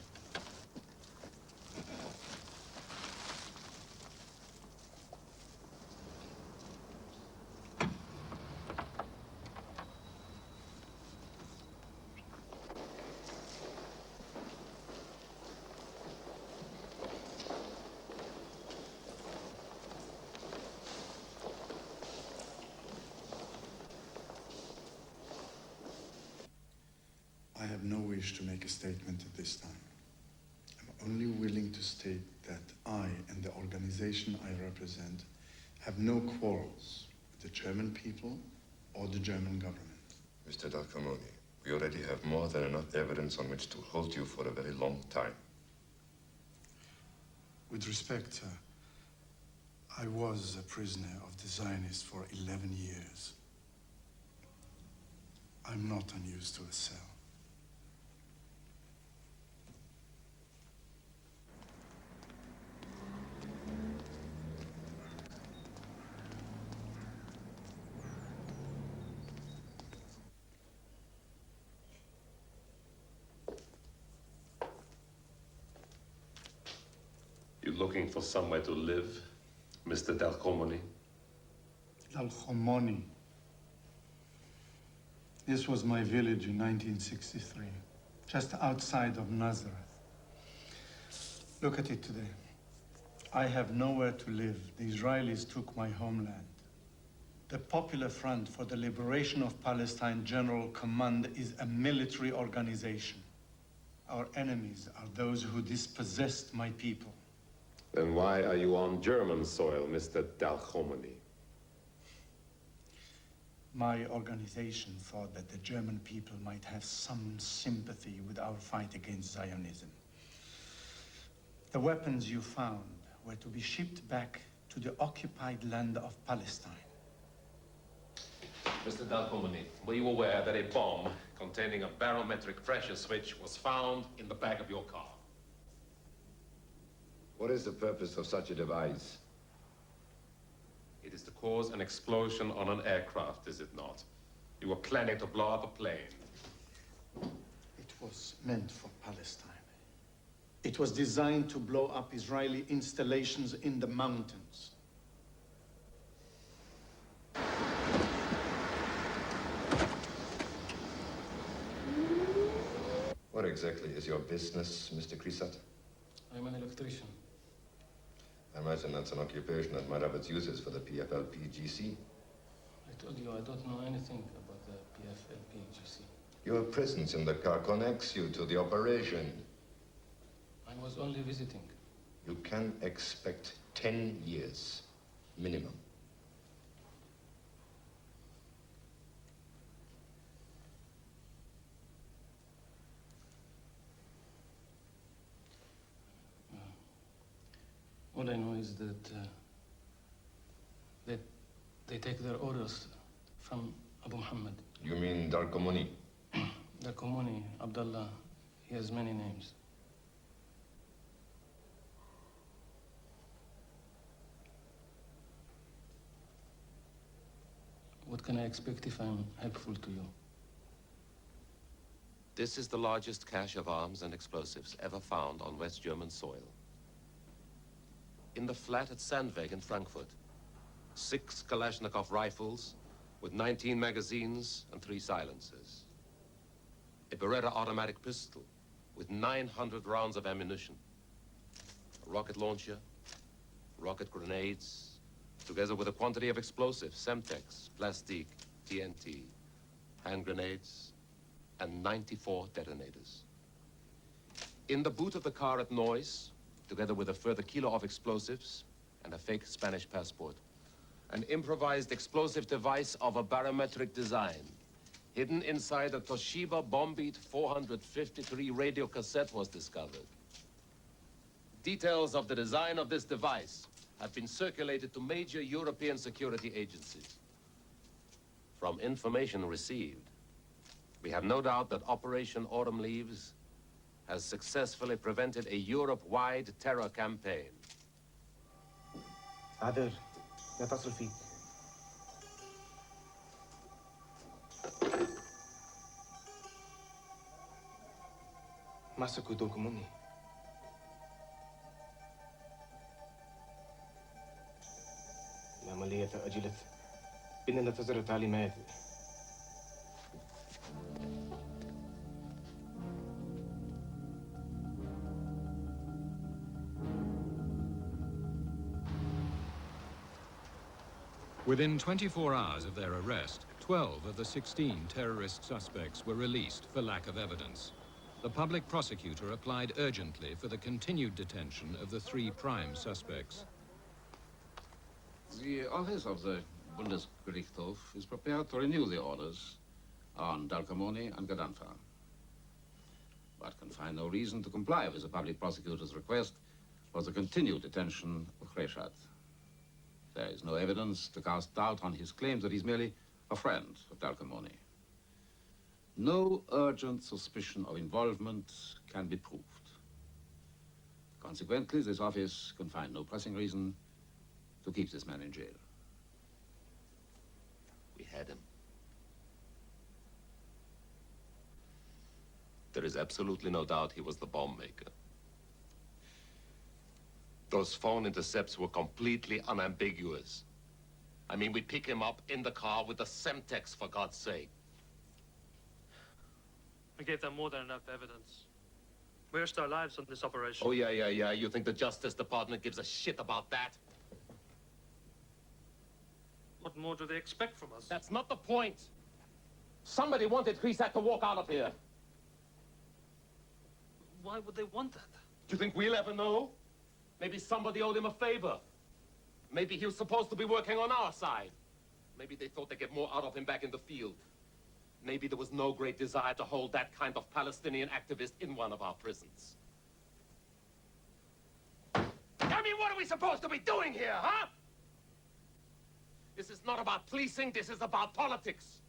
I have no wish to make a statement at this time. I'm only willing to state that I and the organization I represent have no quarrels with the German people or the German government. Mr. Dalcomoni, we already have more than enough evidence on which to hold you for a very long time. With respect, sir, I was a prisoner of the Zionists for 11 years. I'm not unused to a cell. You looking for somewhere to live, Mr. Dalcomoni? Dalcomoni. This was my village in 1963, just outside of Nazareth. Look at it today. I have nowhere to live. The Israelis took my homeland. The Popular Front for the Liberation of Palestine General Command is a military organization. Our enemies are those who dispossessed my people. Then why are you on German soil, Mr. Dalchomany? My organization thought that the German people might have some sympathy with our fight against Zionism. The weapons you found were to be shipped back to the occupied land of Palestine. Mr. Dalcomany, were you aware that a bomb containing a barometric pressure switch was found in the back of your car? What is the purpose of such a device? It is to cause an explosion on an aircraft, is it not? You were planning to blow up a plane. It was meant for Palestine. It was designed to blow up Israeli installations in the mountains. What exactly is your business, Mr. Krisat? I'm an electrician. I imagine that's an occupation that might have its uses for the PFLP-GC. I told you I don't know anything about the PFLP-GC. Your presence in the car connects you to the operation. I was only visiting. You can expect 10 years, minimum. All I know is that they take their orders from Abu Muhammad. You mean Darkomuni? Darkomuni, Abdullah, he has many names. What can I expect if I'm helpful to you? This is the largest cache of arms and explosives ever found on West German soil. In the flat at Sandweg in Frankfurt, 6 Kalashnikov rifles with 19 magazines and 3 silencers. A Beretta automatic pistol with 900 rounds of ammunition. A rocket launcher, rocket grenades, together with a quantity of explosives, Semtex, plastique, TNT, hand grenades, and 94 detonators. In the boot of the car at Neuss, together with a further kilo of explosives and a fake Spanish passport, an improvised explosive device of a barometric design. Hidden inside a Toshiba Bombbeat 453 radio cassette was discovered. Details of the design of this device have been circulated to major European security agencies. From information received, we have no doubt that Operation Autumn Leaves has successfully prevented a Europe-wide terror campaign. عذر يتصل فيك. مسكوا دوكموني. العملية تأجلت. بدنا ننتظر التعليمات. Within 24 hours of their arrest, 12 of the 16 terrorist suspects were released for lack of evidence. The public prosecutor applied urgently for the continued detention of the 3 prime suspects. The office of the Bundesgerichtshof is prepared to renew the orders on Dalcomoni and Gadanfa, but can find no reason to comply with the public prosecutor's request for the continued detention of Kreshat. There is no evidence to cast doubt on his claim that he's merely a friend of Dalcomoni. No urgent suspicion of involvement can be proved. Consequently, this office can find no pressing reason to keep this man in jail. We had him. There is absolutely no doubt he was the bomb maker. Those phone intercepts were completely unambiguous. I mean, we pick him up in the car with the Semtex, for God's sake. We gave them more than enough evidence. We risked our lives on this operation. Oh, yeah. You think the Justice Department gives a shit about that? What more do they expect from us? That's not the point. Somebody wanted Chrisat to walk out of here. Why would they want that? Do you think we'll ever know? Maybe somebody owed him a favor. Maybe he was supposed to be working on our side. Maybe they thought they'd get more out of him back in the field. Maybe there was no great desire to hold that kind of Palestinian activist in one of our prisons. I mean, what are we supposed to be doing here, huh? This is not about policing, this is about politics.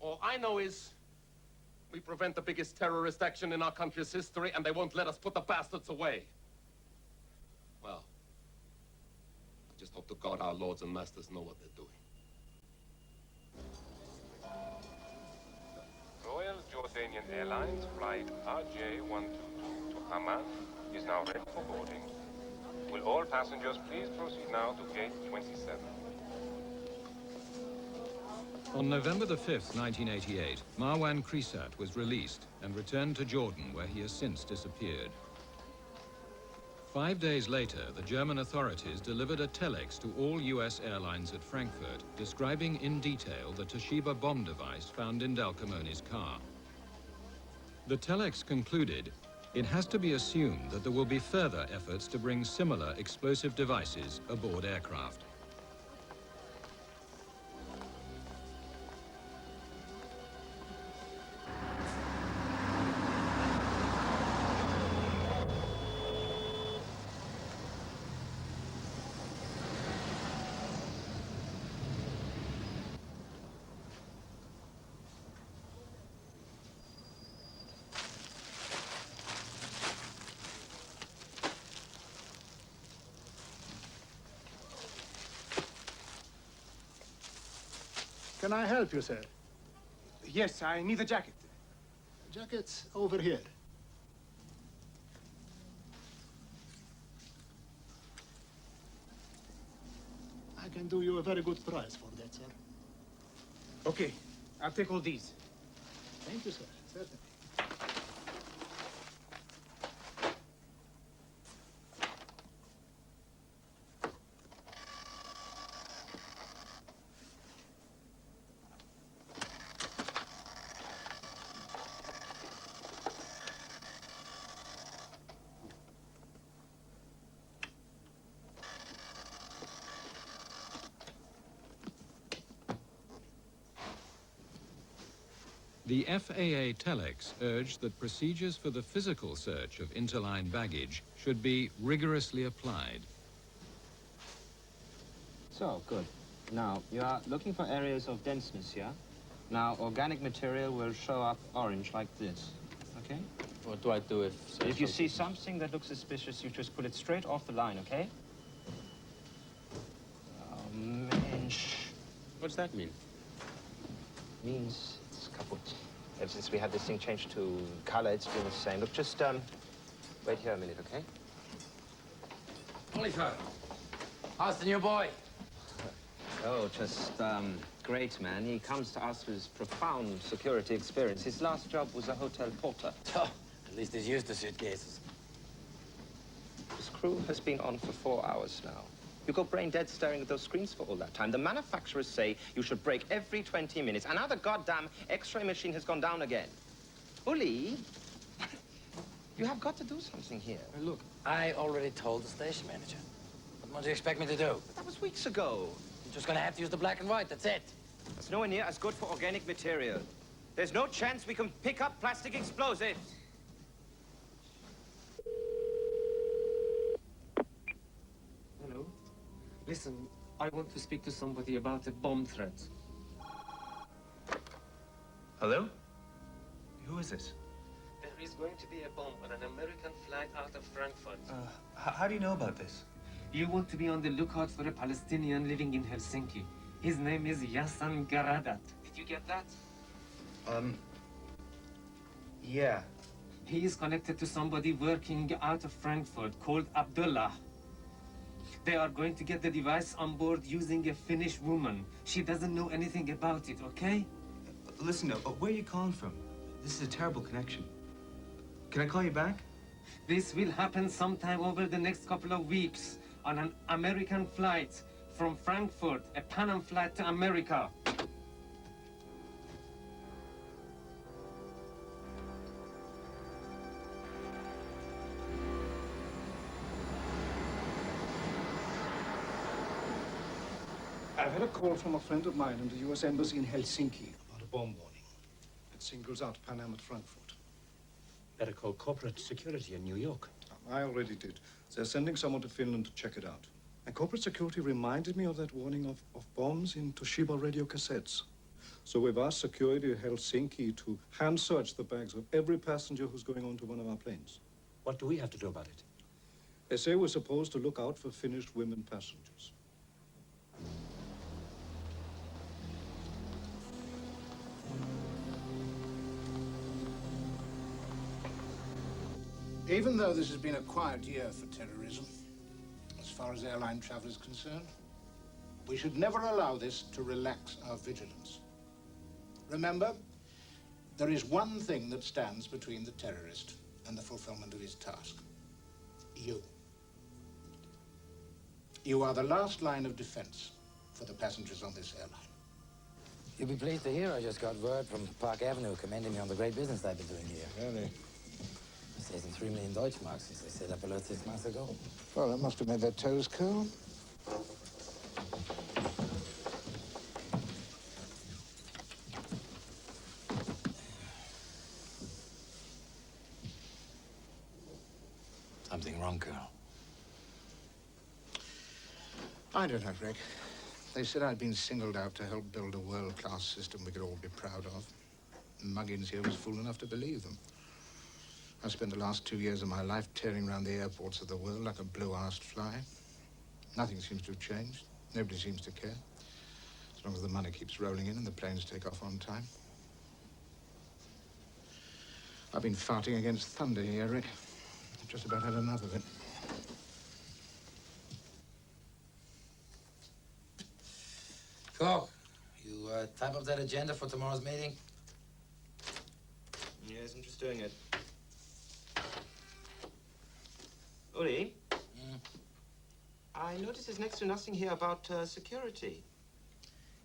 All I know is we prevent the biggest terrorist action in our country's history, and they won't let us put the bastards away. Well, I just hope to God our lords and masters know what they're doing. Royal Jordanian Airlines flight RJ122 to Haman is now ready for boarding. Will all passengers please proceed now to gate 27? On November the 5th, 1988, Marwan Chrisat was released and returned to Jordan, where he has since disappeared. 5 days later, the German authorities delivered a telex to all U.S. airlines at Frankfurt, describing in detail the Toshiba bomb device found in Dalcamone's car. The telex concluded, it has to be assumed that there will be further efforts to bring similar explosive devices aboard aircraft. Can I help you, sir? Yes, I need a jacket. Jacket's over here. I can do you a very good price for that, sir. Okay, I'll take all these. Thank you, sir. Certainly. The FAA telex urged that procedures for the physical search of interline baggage should be rigorously applied. So, good. Now, you are looking for areas of denseness here. Now, organic material will show up orange like this, okay? What do I do if... If you see something that looks suspicious, you just pull it straight off the line, okay? Oh, Mensch. What does that mean? Means it's kaput. Ever since we had this thing changed to color, it's doing the same. Look, just, wait here a minute, okay? Oliver, how's the new boy? Oh, just, great, man. He comes to us with profound security experience. His last job was a hotel porter. Oh, at least he's used to suitcases. His crew has been on for 4 hours now. You go brain dead staring at those screens for all that time. The manufacturers say you should break every 20 minutes. And now the goddamn X-ray machine has gone down again. Uli, you have got to do something here. Hey, look, I already told the station manager. What more do you expect me to do? But that was weeks ago. You're just gonna have to use the black and white, that's it. That's nowhere near as good for organic material. There's no chance we can pick up plastic explosives. Hello? Listen, I want to speak to somebody about a bomb threat. Hello? Who is this? There is going to be a bomb on an American flight out of Frankfurt. How do you know about this? You want to be on the lookout for a Palestinian living in Helsinki. His name is Yassan Garadat. Did you get that? Yeah. He is connected to somebody working out of Frankfurt called Abdullah. They are going to get the device on board using a Finnish woman. She doesn't know anything about it, okay? Listen, where are you calling from? This is a terrible connection. Can I call you back? This will happen sometime over the next couple of weeks on an American flight from Frankfurt, a Pan Am flight to America. I've had a call from a friend of mine in the U.S. Embassy in Helsinki about a bomb warning. It singles out Pan Am at Frankfurt. Better call corporate security in New York. I already did. They're sending someone to Finland to check it out. And corporate security reminded me of that warning of bombs in Toshiba radio cassettes. So we've asked security in Helsinki to hand search the bags of every passenger who's going onto one of our planes. What do we have to do about it? They say we're supposed to look out for Finnish women passengers. Even though this has been a quiet year for terrorism, as far as airline travel is concerned, we should never allow this to relax our vigilance. Remember, there is one thing that stands between the terrorist and the fulfillment of his task. You. You are the last line of defense for the passengers on this airline. You'll be pleased to hear I just got word from Park Avenue commending me on the great business they've been doing here. Really? It says in 3 million Deutschmarks since they set up alert 6 months ago. Well, that must have made their toes curl. Something wrong, Colonel. I don't know, Greg. They said I'd been singled out to help build a world-class system we could all be proud of. Muggins here was fool enough to believe them. I spent the last 2 years of my life tearing around the airports of the world like a blue-arsed fly. Nothing seems to have changed. Nobody seems to care. As long as the money keeps rolling in and the planes take off on time. I've been farting against thunder here, Rick. I've just about had enough of it. Koch, you type up that agenda for tomorrow's meeting? Yes, I'm just doing it. Uli? I notice there's next to nothing here about security.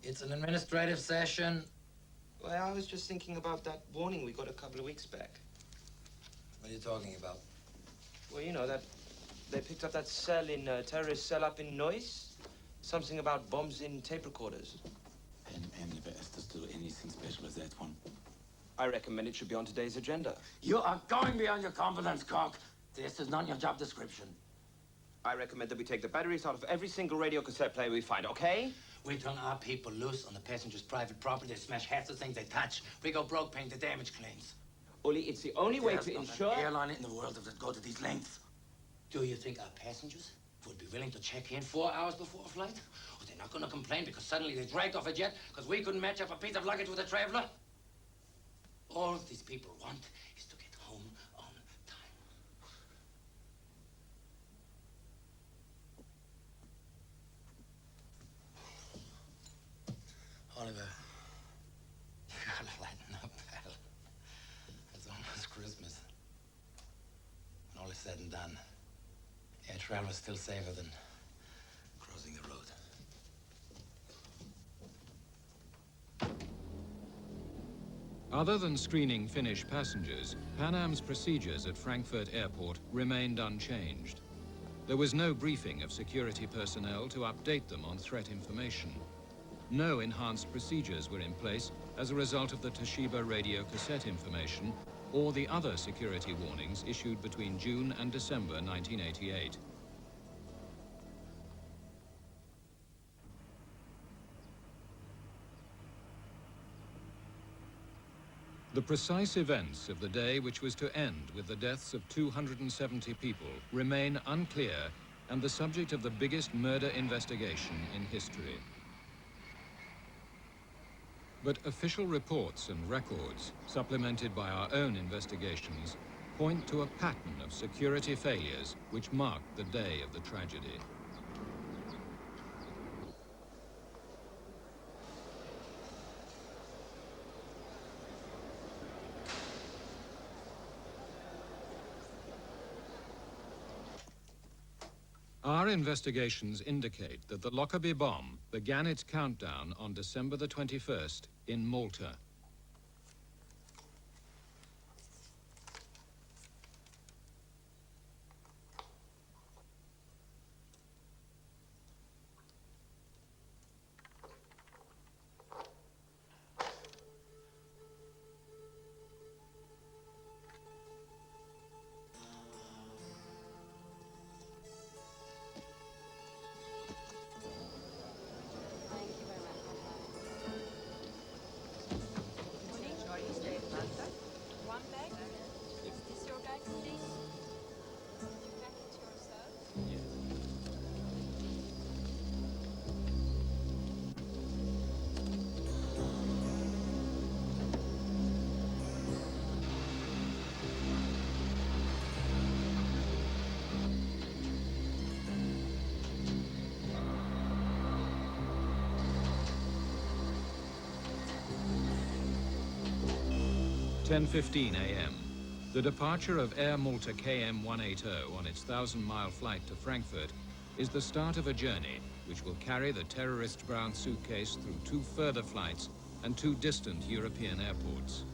It's an administrative session. Well, I was just thinking about that warning we got a couple of weeks back. What are you talking about? Well, you know, that they picked up that cell in, terrorist cell up in Neuss. Something about bombs in tape recorders. And never asked us to do anything special with that one. I recommend it should be on today's agenda. You are going beyond your competence, Koch. This is not your job description. I recommend that we take the batteries out of every single radio cassette player we find, okay? We turn our people loose on the passengers' private property. They smash half the things they touch. We go broke paying the damage claims. Uli, it's the only way to ensure... There's not an airline in the world that would go to these lengths. Do you think our passengers would be willing to check in 4 hours before a flight? Or they're not going to complain because suddenly they dragged off a jet because we couldn't match up a piece of luggage with a traveler? All these people want is to get home on time. Oliver, you gotta lighten up, pal. It's almost Christmas. When all is said and done, air travel is still safer than crossing the road. Other than screening Finnish passengers, Pan Am's procedures at Frankfurt Airport remained unchanged. There was no briefing of security personnel to update them on threat information. No enhanced procedures were in place as a result of the Toshiba radio cassette information or the other security warnings issued between June and December 1988. The precise events of the day which was to end with the deaths of 270 people remain unclear and the subject of the biggest murder investigation in history. But official reports and records, supplemented by our own investigations, point to a pattern of security failures which marked the day of the tragedy. Our investigations indicate that the Lockerbie bomb began its countdown on December the 21st in Malta. One bag? Is this your bag, please? Did you pack it yourself? Yes. 10:15 a.m. The departure of Air Malta KM180 on its 1,000-mile flight to Frankfurt is the start of a journey which will carry the terrorist's brown suitcase through 2 further flights and 2 distant European airports.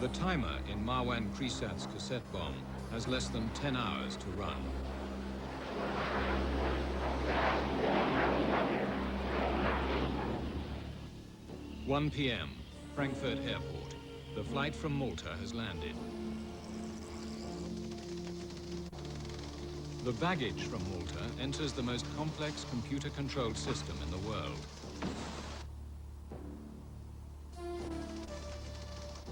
The timer in Marwan Krisat's cassette bomb has less than 10 hours to run. (1 p.m., Frankfurt Airport. The flight from Malta has landed. The baggage from Malta enters the most complex computer-controlled system in the world.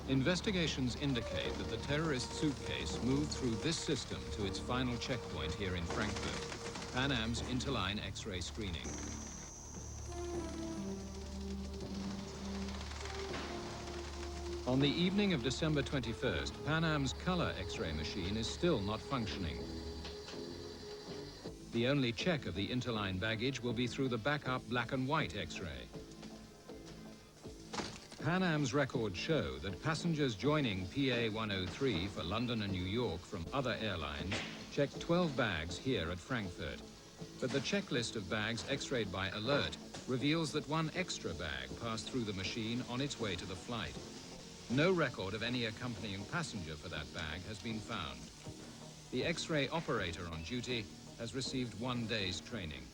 Investigations indicate that the terrorist suitcase moved through this system to its final checkpoint here in Frankfurt, Pan Am's interline X-ray screening. On the evening of December 21st, Pan Am's color X-ray machine is still not functioning. The only check of the interline baggage will be through the backup black and white X-ray. Pan Am's records show that passengers joining PA-103 for London and New York from other airlines checked 12 bags here at Frankfurt. But the checklist of bags X-rayed by Alert reveals that 1 extra bag passed through the machine on its way to the flight. No record of any accompanying passenger for that bag has been found. The X-ray operator on duty has received 1 day's training.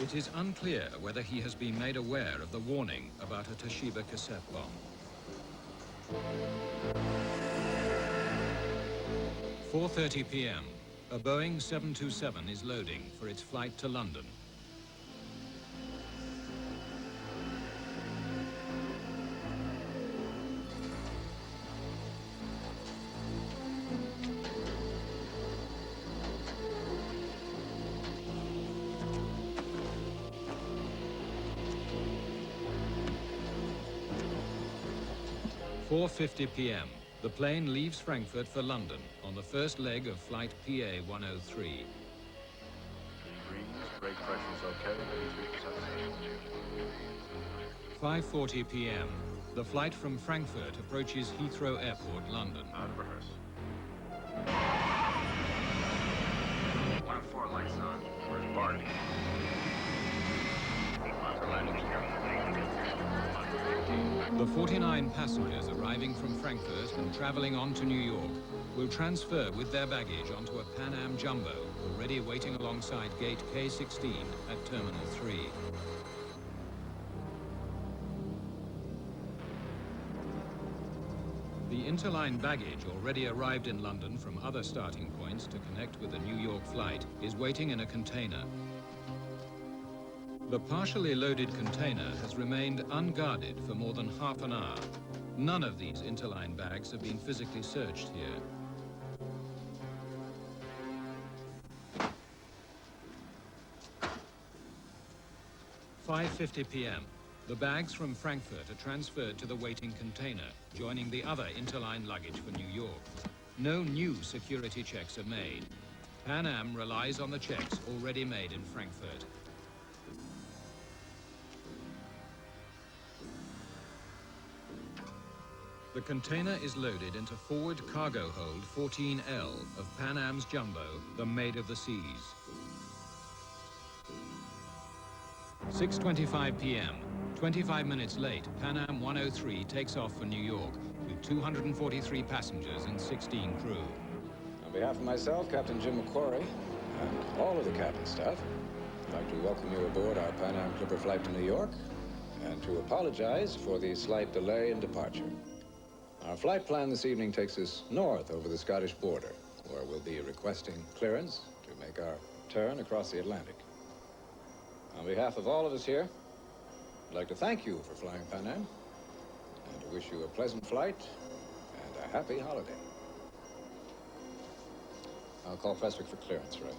It is unclear whether he has been made aware of the warning about a Toshiba cassette bomb. 4:30 p.m. A Boeing 727 is loading for its flight to London. At 4:50 p.m. The plane leaves Frankfurt for London on the first leg of flight PA-103. Brake pressure's okay. 5:40 p.m. The flight from Frankfurt approaches Heathrow Airport, London. Out of rehearse. 1-4 lights on. Where's Barney? The 49 passengers arriving from Frankfurt and traveling on to New York will transfer with their baggage onto a Pan Am Jumbo already waiting alongside gate K16 at Terminal 3. The interline baggage already arrived in London from other starting points to connect with the New York flight is waiting in a container. The partially loaded container has remained unguarded for more than half an hour. None of these interline bags have been physically searched here. at 5:50 p.m. The bags from Frankfurt are transferred to the waiting container, joining the other interline luggage for New York. No new security checks are made. Pan Am relies on the checks already made in Frankfurt. The container is loaded into forward cargo hold 14L of Pan Am's jumbo, the Maid of the Seas. 6:25 p.m. 25 minutes late, Pan Am 103 takes off for New York with 243 passengers and 16 crew. On behalf of myself, Captain Jim McQuarrie, and all of the cabin staff, I'd like to welcome you aboard our Pan Am Clipper flight to New York and to apologize for the slight delay in departure. Our flight plan this evening takes us north over the Scottish border, where we'll be requesting clearance to make our turn across the Atlantic. On behalf of all of us here, I'd like to thank you for flying Pan Am and to wish you a pleasant flight and a happy holiday. I'll call Prestwick for clearance, Ray.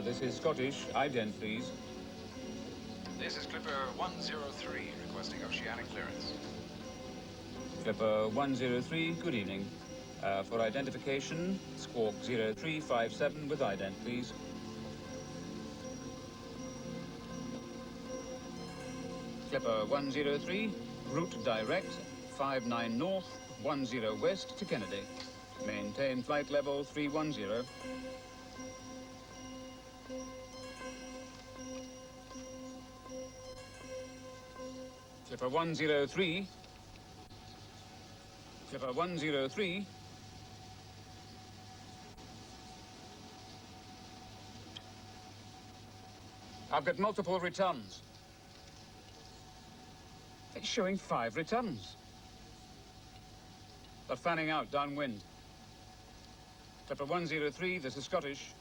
This is Scottish. Ident, please. This is Clipper 103, requesting oceanic clearance. Clipper 103, good evening. For identification, squawk 0357 with ident, please. Clipper 103, route direct, 59 north, 10 west to Kennedy. Maintain flight level 310. Clipper 103. Clipper 103. I've got multiple returns. It's showing 5 returns. They're fanning out downwind. Clipper 103, this is Scottish.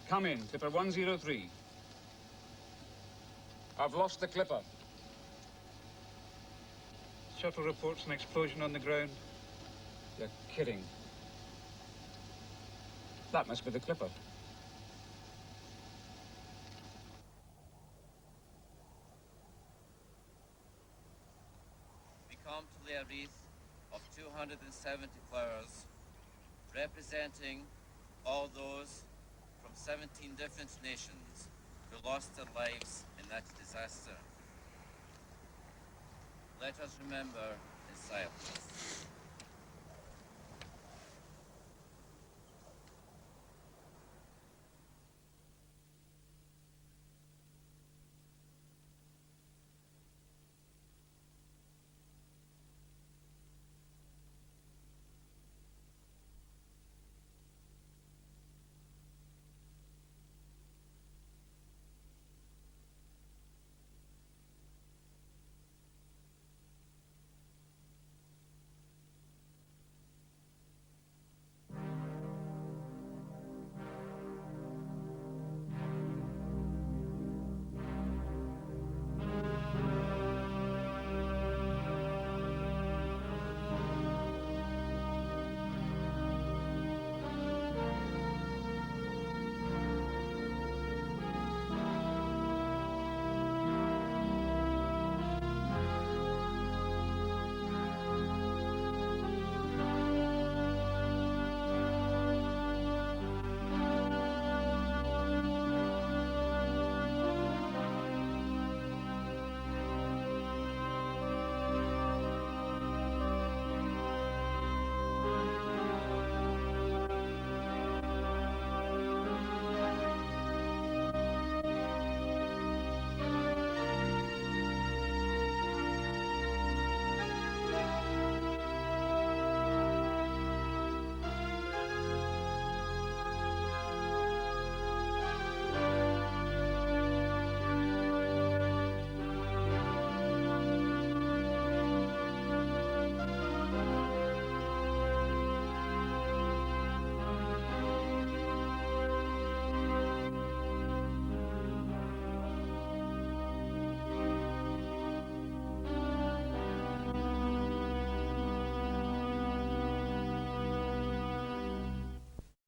Come in, Clipper 103. I've lost the Clipper. Shuttle reports an explosion on the ground. You're kidding. That must be the Clipper. We come to lay a wreath of 270 flowers, representing all those from 17 different nations who lost their lives in that disaster. Let us remember in silence.